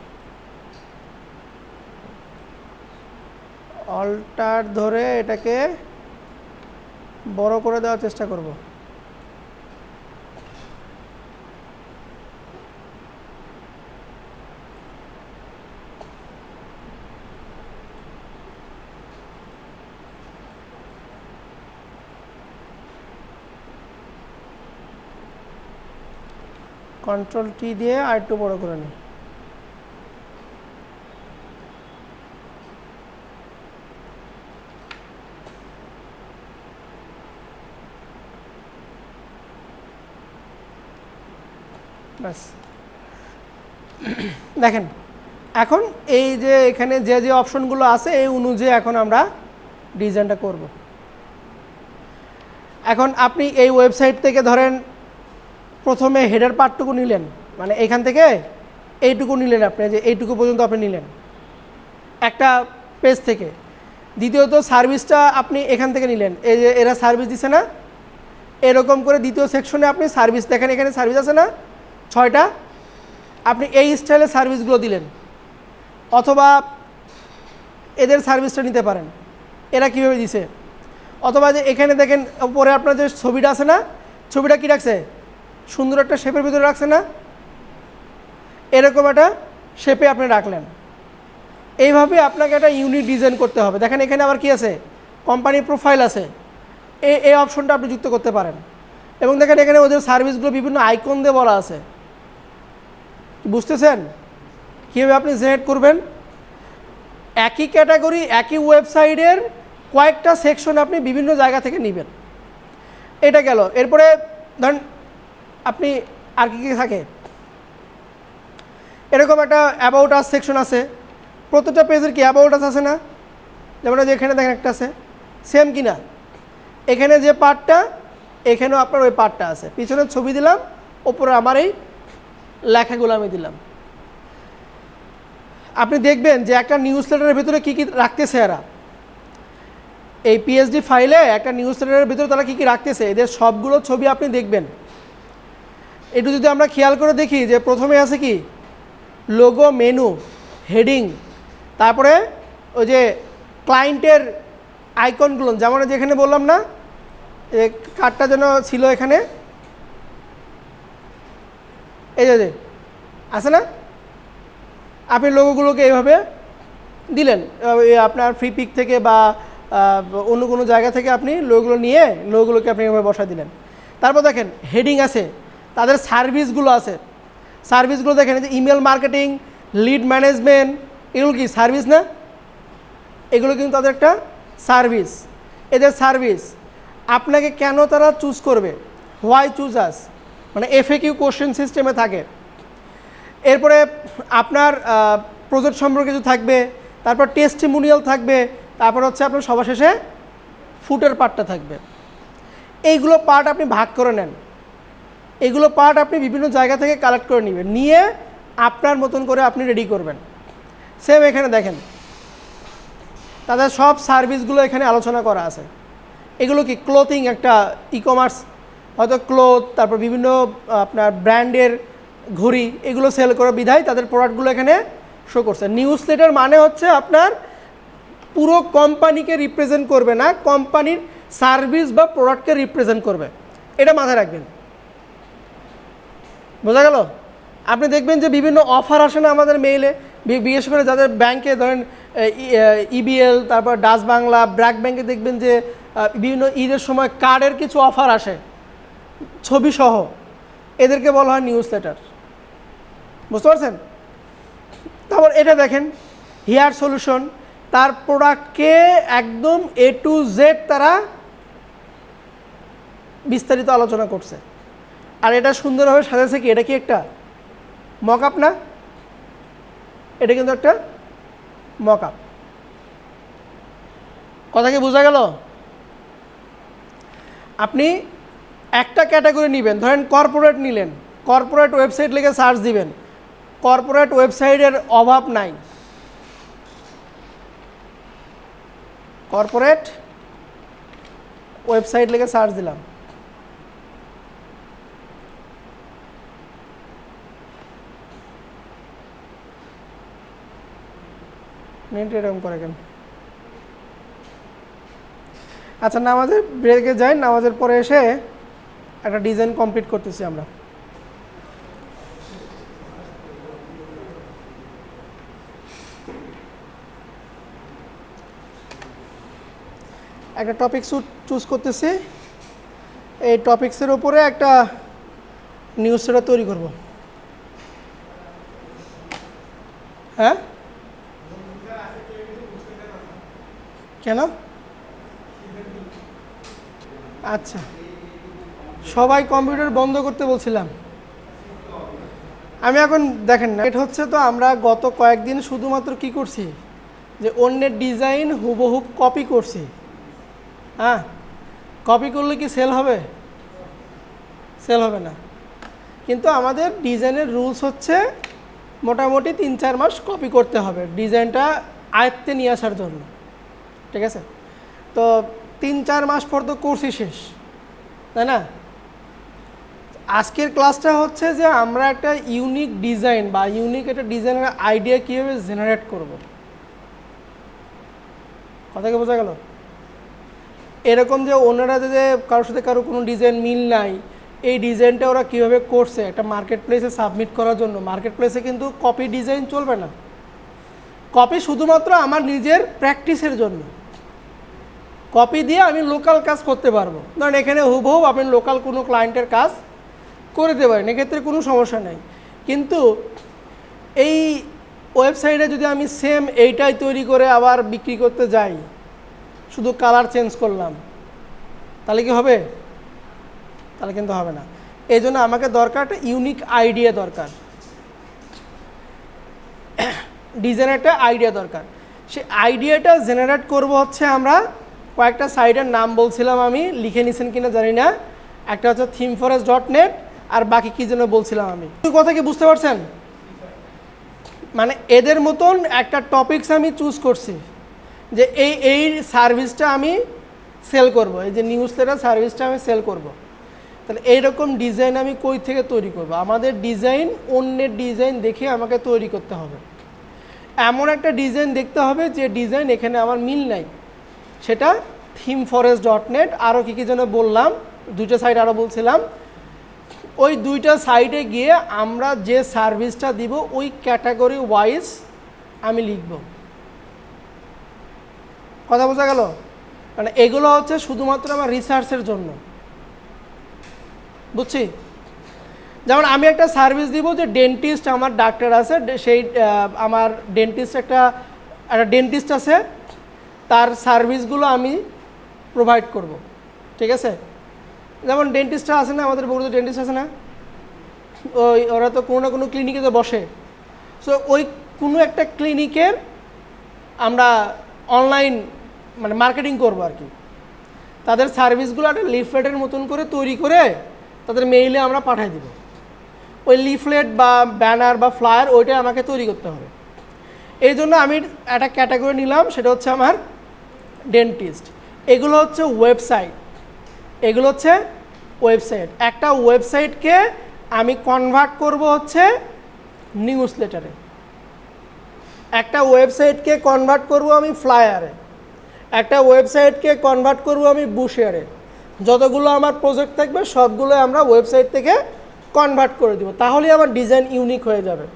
অল্টার ধরে এটাকে বড় করে দেওয়ার চেষ্টা করব। কন্ট্রোল টি দিয়ে আর একটু বড় করে নিই। ব্যাস, দেখেন এখন এই যে এখানে যে যে অপশনগুলো আছে এই অনুযায়ী এখন আমরা ডিজাইনটা করব। এখন আপনি এই ওয়েবসাইট থেকে ধরেন প্রথমে হেডার পার্টটুকু নিলেন, মানে এখান থেকে এইটুকু নিলেন, আপনি যে এইটুকু পর্যন্ত আপনি নিলেন একটা পেজ থেকে। দ্বিতীয়ত সার্ভিসটা আপনি এখান থেকে নিলেন, এই যে এরা সার্ভিস দিছে না, এরকম করে দ্বিতীয় সেকশনে আপনি সার্ভিস দেখেন, এখানে সার্ভিস আছে না 6টা, আপনি এই স্টাইলে সার্ভিসগুলো দিলেন। অথবা এদের সার্ভিসটা নিতে পারেন, এরা কীভাবে দিছে। অথবা যে এখানে দেখেন উপরে আপনার যে ছবিটা আছে না, ছবিটা কী রাখছে, সুন্দর একটা শেপের ভিতরে রাখছে না, এরকম একটা শেপে আপনি রাখলেন। এইভাবে আপনাকে একটা ইউনিক ডিজাইন করতে হবে। দেখেন এখানে আবার কি আছে, কোম্পানি প্রোফাইল আছে, এই অপশনটা আপনি যুক্ত করতে পারেন। এবং দেখেন এখানে ওদের সার্ভিসগুলো বিভিন্ন আইকন দিয়ে বলা আছে, বুঝতেছেন কীভাবে আপনি জেনারেট করবেন। একই ক্যাটাগরি, একই ওয়েবসাইটের কয়েকটা সেকশন আপনি বিভিন্ন জায়গা থেকে নেবেন। এটা গেল। এরপরে ধরেন আপনি আর কি থাকে, এরকম একটা অ্যাবাউট আস সেকশন আছে, প্রত্যেকটা পেজের কি অ্যাবাউট আস আছে না? যেমন যে এখানে দেখেন একটা আছে, সেম কি না? এখানে যে পার্টটা এখানেও আপনার ওই পার্টটা আছে, পিছনে ছবি দিলাম, ওপরে আমার এই লেখাগুলো আমি দিলাম। আপনি দেখবেন যে একটা নিউজ লেটারের ভিতরে কী কী রাখতেছে এরা, এই পিএইচডি ফাইলে একটা নিউজ লেটারের ভিতরে তারা কী কী রাখতেছে, এদের সবগুলো ছবি আপনি দেখবেন। একটু যদি আমরা খেয়াল করে দেখি যে প্রথমে আছে কি লোগো, মেনু, হেডিং, তারপরে ওই যে ক্লায়েন্টের আইকনগুলো, যেমন যেখানে বললাম না কার্ডটা যেন ছিল এখানে, এই যে আছে না, আপনি লোগোগুলোকে এইভাবে দিলেন, আপনার ফ্রি পিক থেকে বা অন্য কোনো জায়গা থেকে আপনি লোগোগুলো নিয়ে লোগোগুলোকে আপনি এভাবে বসায় দিলেন। তারপর দেখেন হেডিং আছে, তাদের সার্ভিসগুলো আছে, সার্ভিসগুলো দেখেন যে ইমেল মার্কেটিং, লিড ম্যানেজমেন্ট, এগুলো কি সার্ভিস না? এগুলো কিন্তু তাদের একটা সার্ভিস। এদের সার্ভিস আপনাকে কেন তারা চুজ করবে, হোয়াই চুজ আস, মানে এফএকিউ কোশ্চেন সিস্টেমে থাকে। এরপরে আপনার প্রজেক্ট সম্পর্কে কিছু থাকবে, তারপর টেস্টিমোনিয়াল থাকবে, তারপর হচ্ছে আপনার সবার শেষে ফুটের পার্টটা থাকবে। এইগুলো পার্ট আপনি ভাগ করে নেন, এগুলো পার্ট আপনি বিভিন্ন জায়গা থেকে কালেক্ট করে নেবেন, নিয়ে আপনার মতন করে আপনি রেডি করবেন। সেম এখানে দেখেন তাদের সব সার্ভিসগুলো এখানে আলোচনা করা আছে। এগুলো কি ক্লোথিং, একটা ই কমার্স, হয়তো ক্লোথ, তারপর বিভিন্ন আপনার ব্র্যান্ডের ঘড়ি, এগুলো সেল করে বিধায় তাদের প্রোডাক্টগুলো এখানে শো করছে। নিউজ লেটার মানে হচ্ছে আপনার পুরো কোম্পানিকে রিপ্রেজেন্ট করবে না, কোম্পানির সার্ভিস বা প্রোডাক্টকে রিপ্রেজেন্ট করবে, এটা মাথায় রাখবেন। বোঝা গেল? আপনি দেখবেন যে বিভিন্ন অফার আসে না আমাদের মেইলে, বিশেষ করে যাদের ব্যাংকে ধরেন ইবিএল, তারপর ডাচ বাংলা, ব্র্যাক ব্যাংকে দেখবেন যে বিভিন্ন ঈদের সময় কার্ডের কিছু অফার আসে ছবি সহ, এদেরকে বলা হয় নিউজ লেটার। বুঝতে পারছেন? তারপর এটা দেখেন হেয়ার সলিউশন, তার প্রোডাক্টকে একদম A to Z তারা বিস্তারিত আলোচনা করছে, আর এটা সুন্দরভাবে সাজাচ্ছে কি, এটা কি একটা মক আপ না? এটা কিন্তু একটা মক আপ। কথা কি বোঝা গেল? আপনি একটা ক্যাটাগরি নেবেন, ধরেন কর্পোরেট নিলেন, কর্পোরেট ওয়েবসাইট লিখে সার্চ দিবেন, কর্পোরেট ওয়েবসাইটের অভাব নাই। কর্পোরেট ওয়েবসাইট লিখে সার্চ দিলাম, নেট এরকম করে কেন? আচ্ছা, নামাজের ব্রেকে যাই, নামাজের পরে এসে একটা ডিজাইন কমপ্লিট করতেছি আমরা। একটা টপিক চুজ করতেছি, এই টপিক্সের উপরে একটা নিউজ লেটার তৈরি করব। হ্যাঁ, কেন? আচ্ছা, সবাই কম্পিউটার বন্ধ করতে বলছিলাম আমি। এখন দেখেন না, এটা হচ্ছে তো আমরা গত কয়েকদিন শুধুমাত্র কি করছি, যে অন্যের ডিজাইন হুবহু কপি করছি। হ্যাঁ, কপি করলে কি সেল হবে? সেল হবে না। কিন্তু আমাদের ডিজাইনের রুলস হচ্ছে মোটামুটি 3-4 মাস কপি করতে হবে ডিজাইনটা আয়ত্তে নিয়ে আসার জন্য, ঠিক আছে? তো 3-4 মাস পর তো কোর্সই শেষ, তাই না? আজকের ক্লাসটা হচ্ছে যে আমরা একটা ইউনিক ডিজাইন বা ইউনিক একটা ডিজাইনের আইডিয়া কীভাবে জেনারেট করব। কথা কি বোঝা গেল? এরকম যে ওনারা যে কারোর সাথে কারো কোনো ডিজাইন মিল নাই, এই ডিজাইনটা ওরা কীভাবে করছে একটা মার্কেট প্লেসে সাবমিট করার জন্য। মার্কেট প্লেসে কিন্তু কপি ডিজাইন চলবে না, কপি শুধুমাত্র আমার নিজের প্র্যাকটিসের জন্য। কপি দিয়ে আমি লোকাল কাজ করতে পারবো, ধরেন এখানে হুবহু আপনি লোকাল কোনো ক্লায়েন্টের কাজ করে দিতে পারেন, এক্ষেত্রে কোনো সমস্যা নেই। কিন্তু এই ওয়েবসাইটে যদি আমি সেম এইটাই তৈরি করে আবার বিক্রি করতে যাই, শুধু কালার চেঞ্জ করলাম, তাহলে কি হবে? তাহলে কিন্তু হবে না। এই জন্য আমাকে দরকার একটা ইউনিক আইডিয়া দরকার। ডিজাইনের একটা আইডিয়া দরকার। সেই আইডিয়াটা জেনারেট করব হচ্ছে আমরা কয়েকটা সাইটের নাম বলছিলাম, আমি লিখে নিছেন কিনা জানি না। একটা হচ্ছে themeforest.net আর বাকি কী যেন বলছিলাম আমি। কথা কি বুঝতে পারছেন? মানে এদের মতন একটা টপিকস আমি চুজ করছি যে এই সার্ভিসটা আমি সেল করব, এই যে নিউজ লেটার সার্ভিসটা আমি সেল করব। তাহলে এইরকম ডিজাইন আমি কই থেকে তৈরি করব? আমাদের ডিজাইন অন্যের ডিজাইন দেখে আমাকে তৈরি করতে হবে। এমন একটা ডিজাইন দেখতে হবে যে ডিজাইন এখানে আমার মিল নাই, সেটা themeforest.net আরও কী যেন বললাম, দুইটা সাইট আরও বলছিলাম। ওই দুইটা সাইটে গিয়ে আমরা যে সার্ভিসটা দিব ওই ক্যাটাগরি ওয়াইজ আমি লিখব। কথা বোঝা গেল? মানে এগুলো হচ্ছে শুধুমাত্র আমার রিসার্চের জন্য, বুঝছি? যেমন আমি একটা সার্ভিস দিব যে ডেন্টিস্ট, আমার ডাক্তার আছে, সেই আমার ডেন্টিস্ট একটা ডেন্টিস্ট আছে, তার সার্ভিসগুলো আমি প্রোভাইড করব, ঠিক আছে? যেমন ডেন্টিস্টরা আছে না, আমাদের বগুড়াতে ডেন্টিস্ট আছে না, ওরা তো কোনো না কোনো ক্লিনিকে তো বসে। সো ওই কোনো একটা ক্লিনিকের আমরা অনলাইন মানে মার্কেটিং করবো আর কি। তাদের সার্ভিসগুলো একটা লিফলেটের মতন করে তৈরি করে তাদের মেইলে আমরা পাঠিয়ে দিব। ওই লিফলেট বা ব্যানার বা ফ্লায়ার ওইটা আমাকে তৈরি করতে হবে। এই জন্য আমি একটা ক্যাটাগরি নিলাম, সেটা হচ্ছে আমার ডেন্টিস্ট। এগুলো হচ্ছে ওয়েবসাইট, এগুলো হচ্ছে ওয়েবসাইট। একটা ওয়েবসাইটকে আমি কনভার্ট করব হচ্ছে নিউজ লেটারে, একটা ওয়েবসাইটকে কনভার্ট করব আমি ফ্লায়ারে, একটা ওয়েবসাইটকে কনভার্ট করব আমি বুশেয়ারে। যতগুলো আমার প্রজেক্ট থাকবে সবগুলো আমরা ওয়েবসাইট থেকে কনভার্ট করে দিব, তাহলেই আমার ডিজাইন ইউনিক হয়ে যাবে।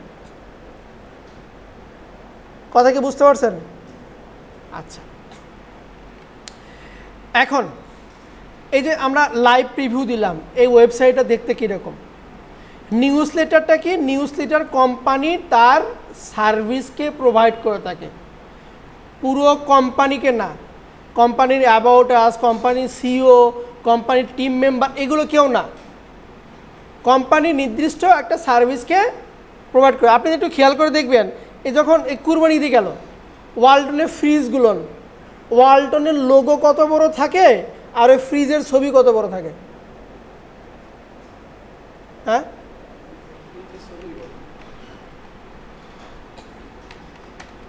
কথা কি বুঝতে পারছেন? আচ্ছা, এখন এই যে আমরা লাইভ প্রিভিউ দিলাম, এই ওয়েবসাইটটা দেখতে কীরকম? নিউজ লেটারটা কি? নিউজ লেটার কোম্পানি তার সার্ভিসকে প্রোভাইড করে থাকে, পুরো কোম্পানিকে না। কোম্পানির অ্যাবাউট আস, কোম্পানির সিইও, কোম্পানির টিম মেম্বার, এগুলো কেউ না। কোম্পানি নির্দিষ্ট একটা সার্ভিসকে প্রোভাইড করে। আপনি একটু খেয়াল করে দেখবেন, এই যখন এই কুরবানি ঈদে গেল, ওয়ালটনের ফ্রিজগুলো, ওয়ালটনের লোগো কত বড় থাকে আর ওই ফ্রিজের ছবি কত বড় থাকে? হ্যাঁ,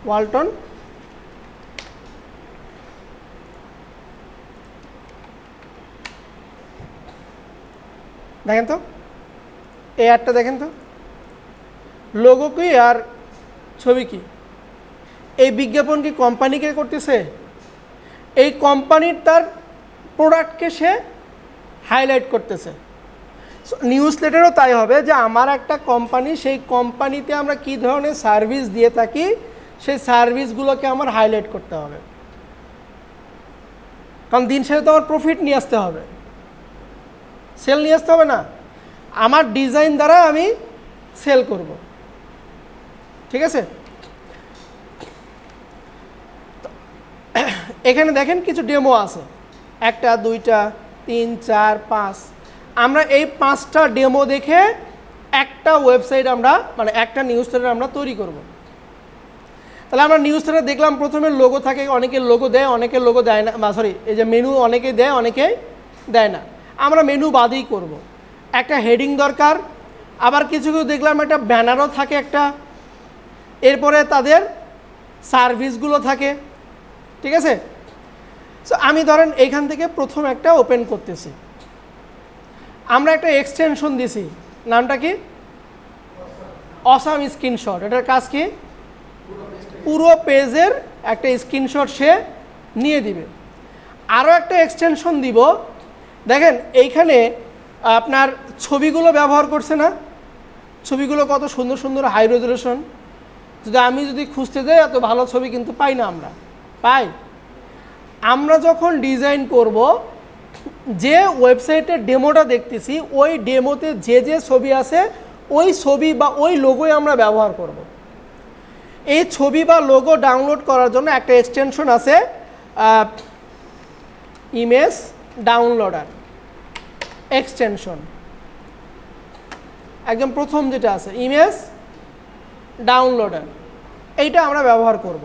ওয়ালটন দেখেন তো, এই অ্যাডটা দেখেন তো, লোগো কি আর ছবি কি? এই বিজ্ঞাপন কি কোম্পানিকে করতেছে? এই কোম্পানির তার প্রোডাক্টকে সে হাইলাইট করতেছে। নিউজ লেটারও তাই হবে যে আমার একটা কোম্পানি, সেই কোম্পানিতে আমরা কী ধরনের সার্ভিস দিয়ে থাকি সেই সার্ভিসগুলোকে আমার হাইলাইট করতে হবে, কারণ দিন শেষে তো আমার প্রফিট নিয়ে আসতে হবে, সেল নিয়ে আসতে হবে না। আমার ডিজাইন দ্বারা আমি সেল করব, ঠিক আছে? এখানে দেখেন কিছু ডেমো আছে, 1, 2, 3, 4, 5। আমরা এই 5টা ডেমো দেখে একটা ওয়েবসাইট আমরা মানে একটা নিউজ লেটার আমরা তৈরি করব। তাহলে আমরা নিউজ লেটার দেখলাম, প্রথমে লোগো থাকে, অনেকের লোগো দেয়, অনেকের লোগো দেয় না, সরি এই যে মেনু অনেকে দেয়, অনেকে দেয় না। আমরা মেনু বাদেই করব। একটা হেডিং দরকার, আবার কিছু কিছু দেখলাম একটা ব্যানারও থাকে একটা, এরপরে তাদের সার্ভিসগুলো থাকে, ঠিক আছে? সো আমি ধরেন এইখান থেকে প্রথম একটা ওপেন করতেছি, আমরা একটা এক্সটেনশন দিছি, নামটা কি? Awesome screenshot. এটার কাজ কি? পুরো পেজের একটা স্ক্রিনশট সে নিয়ে দিবে। আরও একটা এক্সটেনশন দিব, দেখেন এইখানে আপনার ছবিগুলো ব্যবহার করছে না, ছবিগুলো কত সুন্দর সুন্দর হাই রেজলিউশন। আমি যদি খুঁজতে যাই এত ভালো ছবি কিন্তু পাই না, আমরা পাই। আমরা যখন ডিজাইন করব, যে ওয়েবসাইটের ডেমোটা দেখতেছি ওই ডেমোতে যে যে ছবি আছে ওই ছবি বা ওই লোগোই আমরা ব্যবহার করব। এই ছবি বা লোগো ডাউনলোড করার জন্য একটা এক্সটেনশন আছে, ইমেজ ডাউনলোডার এক্সটেনশন, একদম প্রথম যেটা আছে ইমেজ ডাউনলোডার। এইটা আমরা ব্যবহার করব।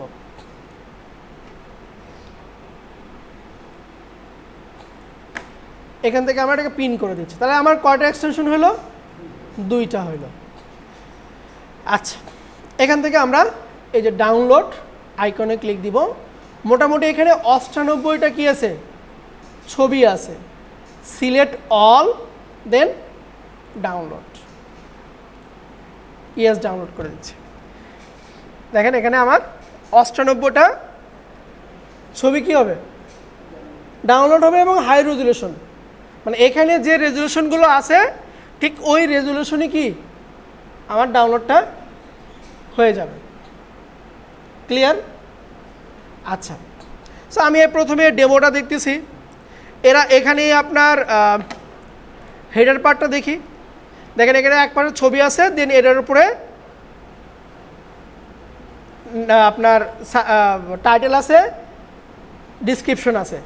এখান থেকে আমরা এটাকে পিন করে দিচ্ছি, তাহলে আমার কয়টা এক্সটেনশন হলো? 2টা হলো। আচ্ছা, এখান থেকে আমরা এই যে ডাউনলোড আইকনে ক্লিক দিব। মোটামুটি এখানে 98টা কি আছে? ছবি আছে। সিলেক্ট অল, দেন ডাউনলোড। ইয়েস, ডাউনলোড করে দিচ্ছি। দেখেন এখানে আমার 98টা ছবি কি হবে? ডাউনলোড হবে এবং হাই রেজুলেশন, মানে এখানে যে রেজুলেশনগুলো আছে ঠিক ওই রেজুলেশনই কি আমার ডাউনলোডটা হয়ে যাবে। ক্লিয়ার? আচ্ছা, সো আমি প্রথমে ডেমোটা দেখতেছি। এখানে আপনার হেডার পার্টটা দেখি। দেখেন এখানে এক পার্টের ছবি আছে, দেন এটার উপরে আপনার টাইটেল আছে, ডিসক্রিপশন আছে।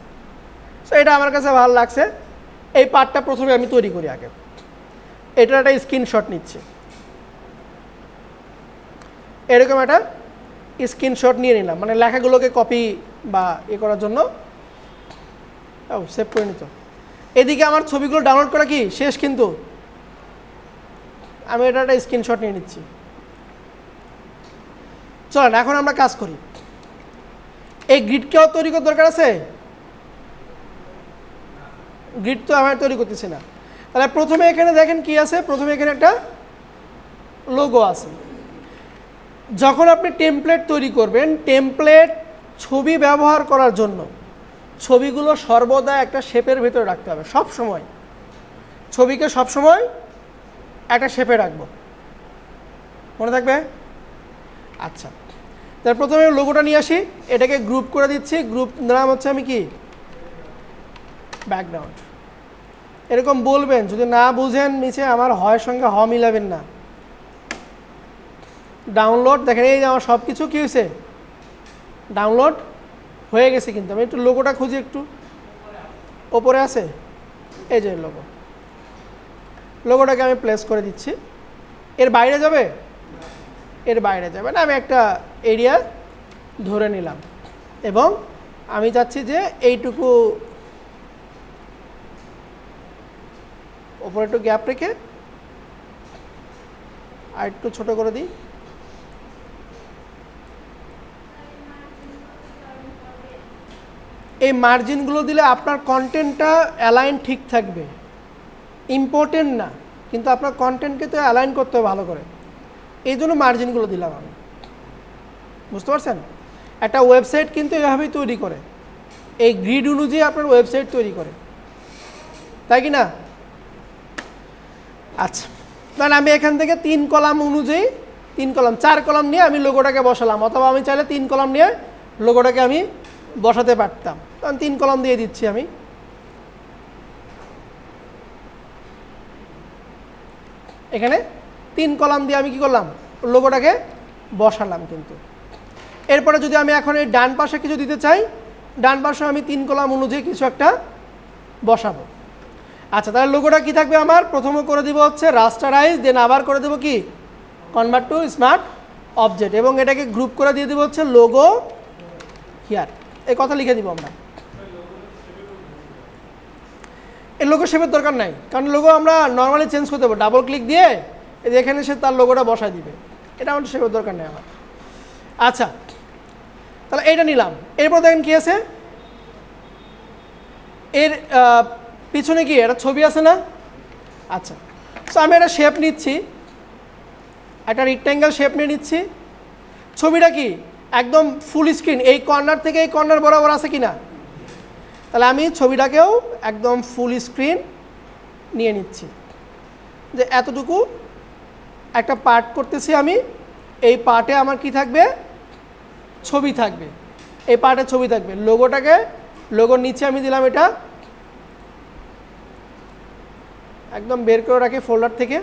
সো এটা আমার কাছে ভালো লাগছে। এই পার্টটা প্রথমে আমি তৈরি করি আগে। এটার একটা স্ক্রিনশট নিচ্ছি, এরকম একটা স্ক্রিনশট নিয়ে নিলাম, মানে লেখাগুলোকে কপি বা করার জন্য। সেভ করে নিত। এদিকে আমার ছবিগুলো ডাউনলোড করা কি শেষ, কিন্তু আমি এটা একটা স্ক্রিনশট নিয়ে নিচ্ছি। চলেন এখন আমরা কাজ করি। এই গ্রিডকেও তৈরি করার দরকার আছে? গ্রিড তো আমার তৈরি করতেছি না। তাহলে প্রথমে এখানে দেখেন কি আছে, প্রথমে এখানে একটা লোগো আছে। যখন আপনি টেমপ্লেট তৈরি করবেন, টেমপ্লেট ছবি ব্যবহার করার জন্য ছবিগুলো সর্বদা একটা শেপের ভিতরে রাখতে হবে। সব সময় ছবিকে সবসময় একটা শেপে রাখবো, মনে থাকবে? আচ্ছা, তার প্রথমে লোগোটা নিয়ে আসি, এটাকে গ্রুপ করে দিচ্ছি। গ্রুপ নাম হচ্ছে আমি কি ব্যাকগ্রাউন্ড। এরকম বলবেন, যদি না বুঝেন নিচে আমার হয়ের সঙ্গে হ মিলাবেন না। ডাউনলোড, দেখেন এই যে আমার সব কিছু কী হয়েছে, ডাউনলোড হয়ে গেছে। কিন্তু আমি একটু লোগোটা খুঁজি, একটু ওপরে আছে, এই যে লোগো। লোগোটাকে আমি প্লেস করে দিচ্ছি। এর বাইরে যাবে? এর বাইরে যাবে না। আমি একটা এরিয়া ধরে নিলাম এবং আমি চাচ্ছি যে এইটুকু ওপরে একটু গ্যাপ রেখে আর একটু ছোট করে দিই। এই মার্জিনগুলো দিলে আপনার কন্টেন্টটা অ্যালাইন ঠিক থাকবে। ইম্পর্টেন্ট না, কিন্তু আপনার কন্টেন্টকে তো অ্যালাইন করতে হবে ভালো করে, এই জন্য মার্জিনগুলো দিলাম আমি। বুঝতে পারছেন? একটা ওয়েবসাইট কিন্তু এভাবেই তৈরি করে, এই গ্রিড অনুযায়ী আপনার ওয়েবসাইট তৈরি করে, তাই কি না? আচ্ছা, তাহলে আমি এখান থেকে 3 কলাম অনুযায়ী 3 কলাম 4 কলাম নিয়ে আমি লোগোটাকে বসালাম, অথবা আমি চাইলে 3 কলাম নিয়ে লোগোটাকে আমি বসাতে পারতাম। তখন 3 কলাম দিয়ে দিচ্ছি আমি। এখানে 3 কলাম দিয়ে আমি কি করলাম, লোগোটাকে বসালাম। কিন্তু এরপরে যদি আমি এখন এই ডান পাশে কিছু দিতে চাই, ডান পাশে আমি 3 কলাম অনুযায়ী কিছু একটা বসাবো। আচ্ছা, তাহলে লোগোটা কি থাকবে আমার? প্রথমে করে দিব হচ্ছে রাস্টারাইজ, দেন আবার করে দেবো কি কনভার্ট টু স্মার্ট অবজেক্ট, এবং এটাকে গ্রুপ করে দিয়ে দেবো হচ্ছে লোগো হিয়ার। এই কথা লিখে দিব আমরা। এই লোগো শেপের দরকার নাই, কারণ লোগো আমরা নর্মালি চেঞ্জ করতে পারবো, ডাবল ক্লিক দিয়ে এখানে সে তার লোগোটা বসায় দিবে। এটা আমার শেপের দরকার নেই আমার। আচ্ছা, তাহলে এইটা নিলাম। এরপর দেখেন কি আছে, এর পিছনে কি একটা ছবি আছে না? আচ্ছা, সো আমি একটা শেপ নিচ্ছি, একটা রেক্ট্যাঙ্গেল শেপ নিয়ে নিচ্ছি। ছবিটা কি একদম ফুল স্ক্রিন, এই কর্নার থেকে এই কর্নার বরাবর আছে কি না? তাহলে আমি ছবিটাকেও একদম ফুল স্ক্রিন নিয়ে নিচ্ছি, যে এতটুকু একটা পার্ট করতেছি আমি। এই পার্টে আমার কি থাকবে? ছবি থাকবে, এই পার্টে ছবি থাকবে। লোগোটাকে, লোগোর নিচে আমি দিলাম এটা, একদম বের করে রাখি ফোল্ডার থেকে,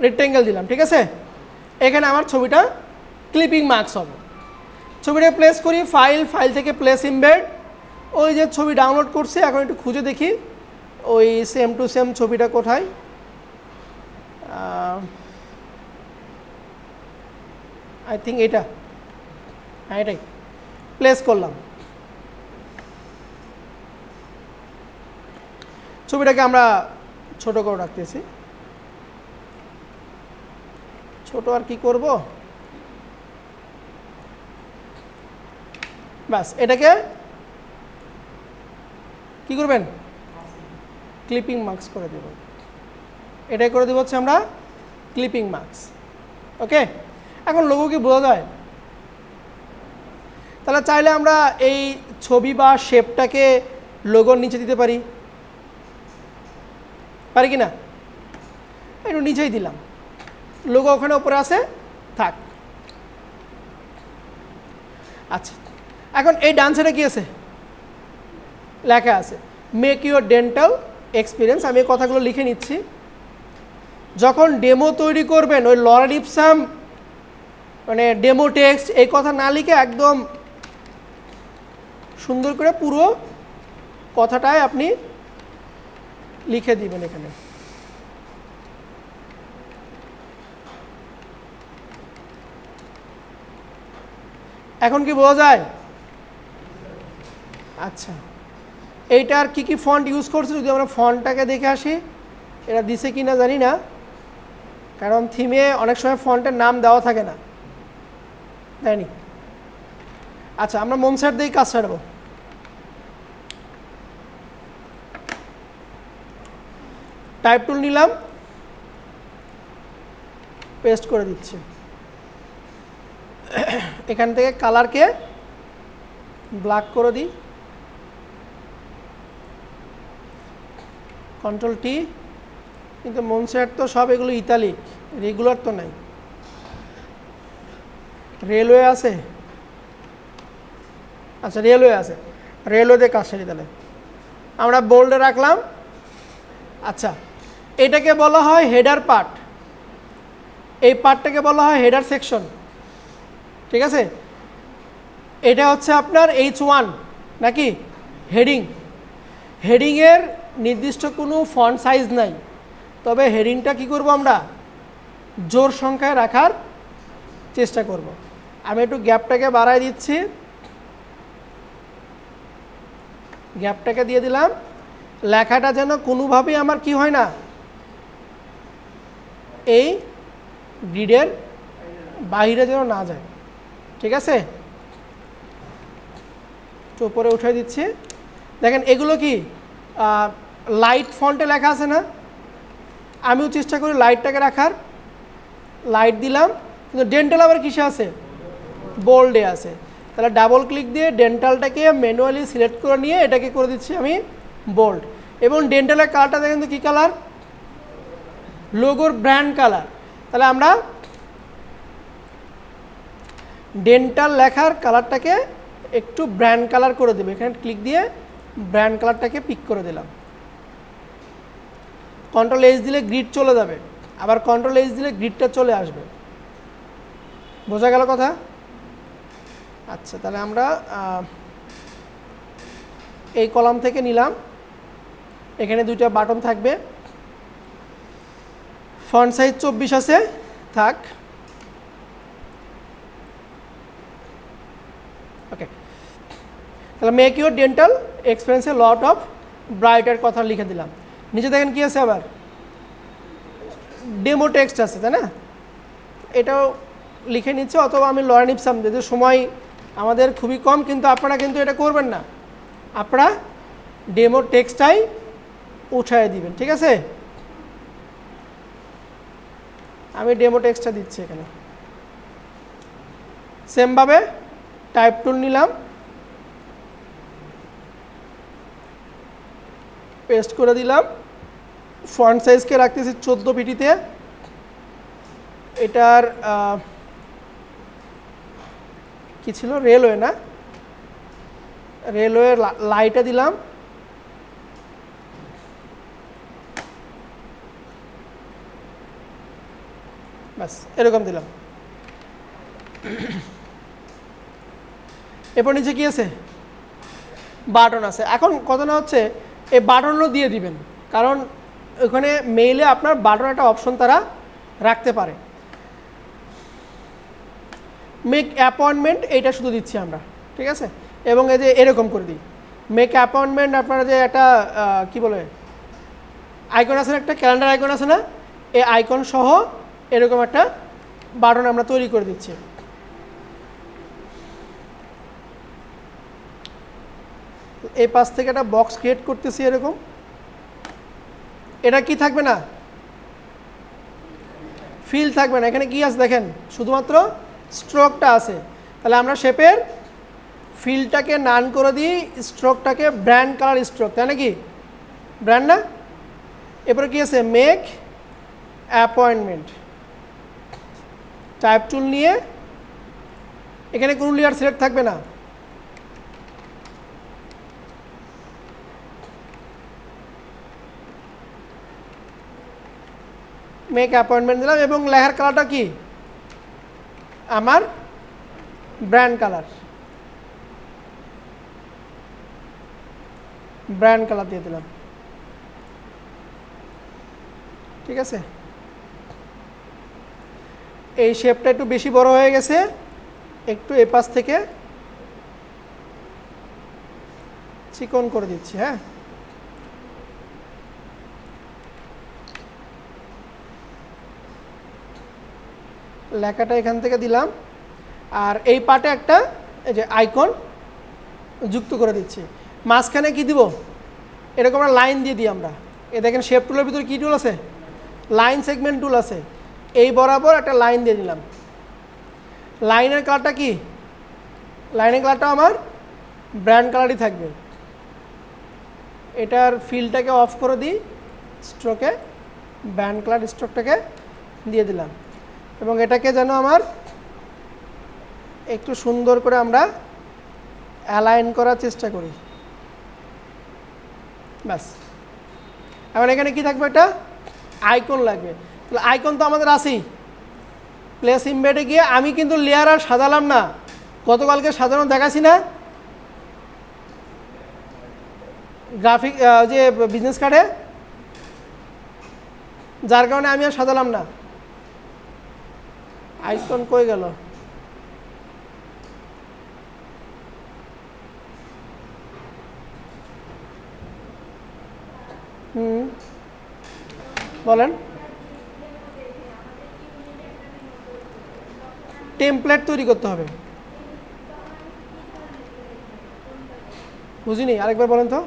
রেক্ট্যাঙ্গেল দিলাম। ঠিক আছে, এখানে আমার ছবিটা ক্লিপিং মার্কস হবে। ছবিটা প্লেস করি, ফাইল থেকে প্লেস ইমবেড। ওই যে ছবি ডাউনলোড করছি, এখন একটু খুঁজে দেখি ওই সেম টু সেম ছবিটা কোথায়। আই থিঙ্ক এটা, হ্যাঁ এটাই প্লেস করলাম। ছবিটাকে আমরা ছোট করে রাখতেছি, ছোট আর কি করব, ব্যাস এটাকে কি করবেন, ক্লিপিং মার্কস করে দেব, এটাই করে দেব হচ্ছে আমরা ক্লিপিং মার্কস। ওকে, এখন লোগো কি বোঝা যায়? তাহলে চাইলে আমরা এই ছবি বা শেপটাকে লোগোর নিচে দিতে পারি, পারি কি না? একটু নিচেই দিলাম, লোগো ওখানে উপরে আছে, থাক। আচ্ছা, এখন এই ডান সাইডে কি আছে, লেখা আছে মেক ইউর ডেন্টাল এক্সপিরিয়েন্স। আমি এই কথাগুলো লিখে নিচ্ছি। যখন ডেমো তৈরি করবেন ওই লরেল ইপসাম মানে ডেমো টেক্সট এই কথা না লিখে একদম সুন্দর করে পুরো কথাটাই আপনি লিখে দিবেন এখানে। এখন কি বোঝা যায়? আচ্ছা, এইটার কি কি ফন্ট ইউজ করছে যদি আমরা ফন্টটাকে দেখে আসি, এটা দিছে কি না জানি না, কারণ থিমে অনেক সময় ফন্টের নাম দেওয়া থাকে না, দেয়নি। আচ্ছা, আমরা মনসার দিয়েই কাজ ছাড়বো। টাইপ টুল নিলাম, পেস্ট করে দিচ্ছি। এখান থেকে কালারকে ব্ল্যাক করে দিই, কন্ট্রোল টি। কিন্তু মনসেট তো সব এগুলো ইতালিক, রেগুলার তো নাই। রেলওয়ে আছে, আচ্ছা রেলওয়ে আছে, রেলওয়েতে কাজ সারি। তাহলে আমরা বোল্ডে রাখলাম। আচ্ছা, এটাকে বলা হয় হেডার পার্ট, এই পার্টটাকে বলা হয় হেডার সেকশন, ঠিক আছে? এটা হচ্ছে আপনার H1 নাকি হেডিং। হেডিংয়ের নির্দিষ্ট কোনো ফন্ট সাইজ নাই, তবে হেডিংটা কি করব আমরা জোর সংখ্যায় রাখার চেষ্টা করব। আমি একটু গ্যাপটাকে বাড়াই দিচ্ছি, গ্যাপটাকে দিয়ে দিলাম, লেখাটা যেন কোনোভাবেই আমার কি হয় না এই গ্রিডের বাইরে যেন না যায়, ঠিক আছে? তো উপরে উঠাই দিচ্ছি। দেখেন এগুলো কি লাইট ফন্টে লেখা আছে না, আমিও চেষ্টা করি লাইটটাকে রাখার, লাইট দিলাম। কিন্তু ডেন্টাল আবার কিসে আছে, বোল্ডে আছে। তাহলে ডাবল ক্লিক দিয়ে ডেন্টালটাকে ম্যানুয়ালি সিলেক্ট করে নিয়ে এটাকে করে দিচ্ছি আমি বোল্ড। এবং ডেন্টালের কালারটা দেখেন তো কী কালার, লোগোর ব্র্যান্ড কালার। তাহলে আমরা ডেন্টাল লেখার কালারটাকে একটু ব্র্যান্ড কালার করে দেবো। এখানে ক্লিক দিয়ে ব্র্যান্ড কালারটাকে পিক করে দিলাম। কন্ট্রোল এইচ দিলে গ্রিড চলে যাবে, আবার কন্ট্রোল এইচ দিলে গ্রিডটা চলে আসবে। বোঝা গেল কথা? আচ্ছা, তাহলে আমরা এই কলাম থেকে নিলাম, এখানে দুইটা বাটন থাকবে, ফন্ট সাইজ 24 আছে, থাক। ওকে, তাহলে make your dental experience A lot of brighter কথা লিখে দিলাম। নিচে দেখেন কি আছে, আবার ডেমো টেক্সট আছে, তাই না? এটাও লিখে নিচ্ছে, অথবা আমি লরেল ইপসাম, যদি সময় আমাদের খুবই কম, কিন্তু আপনারা কিন্তু এটা করবেন না, আপনারা ডেমো টেক্সটটাই উঠায় দিবেন, ঠিক আছে? আমি ডেমো টেক্সটটা দিচ্ছি এখানে। সেমভাবে টাইপ টুল নিলাম, পেস্ট করে দিলাম। ফন্ট সাইজকে রাখতেছি 14 পিটিতে। এটার কি ছিল, রেলওয়ে না, রেলওয়ে লাইটে দিলাম। ব্যাস এরকম দিলাম। এরপর নিচে কি আছে, বাটন আছে। এখন কথাটা হচ্ছে এই বাটনও দিয়ে দিবেন, কারণ ওখানে মেইলে আপনার বাটন একটা অপশন তারা রাখতে পারে। মেক অ্যাপয়েন্টমেন্ট এইটা শুধু দিচ্ছি আমরা, ঠিক আছে। এবং এই যে এরকম করে দিই মেক অ্যাপয়েন্টমেন্ট, আপনারা যে একটা কি বলে আইকন আছে না, একটা ক্যালেন্ডার আইকন আছে না, এই আইকন সহ এরকম একটা বাটন আমরা তৈরি করে দিচ্ছি। এই পাশ থেকে একটা বক্স ক্রিয়েট করতেছি এরকম। এটা কি থাকবে না, ফিল থাকবে না, এখানে কি আছে দেখেন শুধুমাত্র স্ট্রোকটা আছে। তাহলে আমরা শেপের ফিলটাকে নান করে দিই, স্ট্রোকটাকে ব্র্যান্ড কালার স্ট্রোক, তাই নাকি ব্র্যান্ড না। এরপরে কি আছে মেক অ্যাপয়েন্টমেন্ট, টাইপ টুল নিয়ে এখানে কোনো লেয়ার সিলেক্ট থাকবে না, মেক অ্যাপয়েন্টমেন্ট দিলাম এবং লেখার কালারটা কি আমার ব্র্যান্ড কালার, ব্র্যান্ড কালার দিয়ে দিলাম, ঠিক আছে। এই শেপটা একটু বেশি বড় হয়ে গেছে, একটু এ পাশ থেকে চিকন করে দিচ্ছি। হ্যাঁ, লেখাটা এখান থেকে দিলাম, আর এই পার্টে একটা এই যে আইকন যুক্ত করে দিচ্ছি। মাঝখানে কি দিব, এরকম একটা লাইন দিয়ে দিই আমরা। এ দেখেন শেপ টুলের ভিতরে কী টুল আছে, লাইন সেগমেন্ট টুল আছে। এই বরাবর একটা লাইন দিয়ে দিলাম। লাইনের কালারটা কি, লাইনের কালারটা আমার ব্র্যান্ড কালারই থাকবে। এটার ফিলটাকে অফ করে দিই, স্ট্রোকে ব্র্যান্ড কালার স্ট্রোকটাকে দিয়ে দিলাম। এবং এটাকে যেন আমার একটু সুন্দর করে আমরা অ্যালাইন করার চেষ্টা করি, ব্যাস। এখন এখানে কি থাকবে, একটা আইকন লাগবে। তাহলে আইকন তো আমাদের আছেই। প্লেস ইমবেডে গিয়ে আমি কিন্তু লেয়ার আর সাজালাম না, গতকালকে সাজানো দেখাচ্ছি না গ্রাফিক যে বিজনেস কার্ডে, যার কারণে আমি আর সাজালাম না। আইকন কই গেল, বলেন। টেমপ্লেট তৈরি করতে হবে, বুঝিনি, আরেকবার বলেন তো।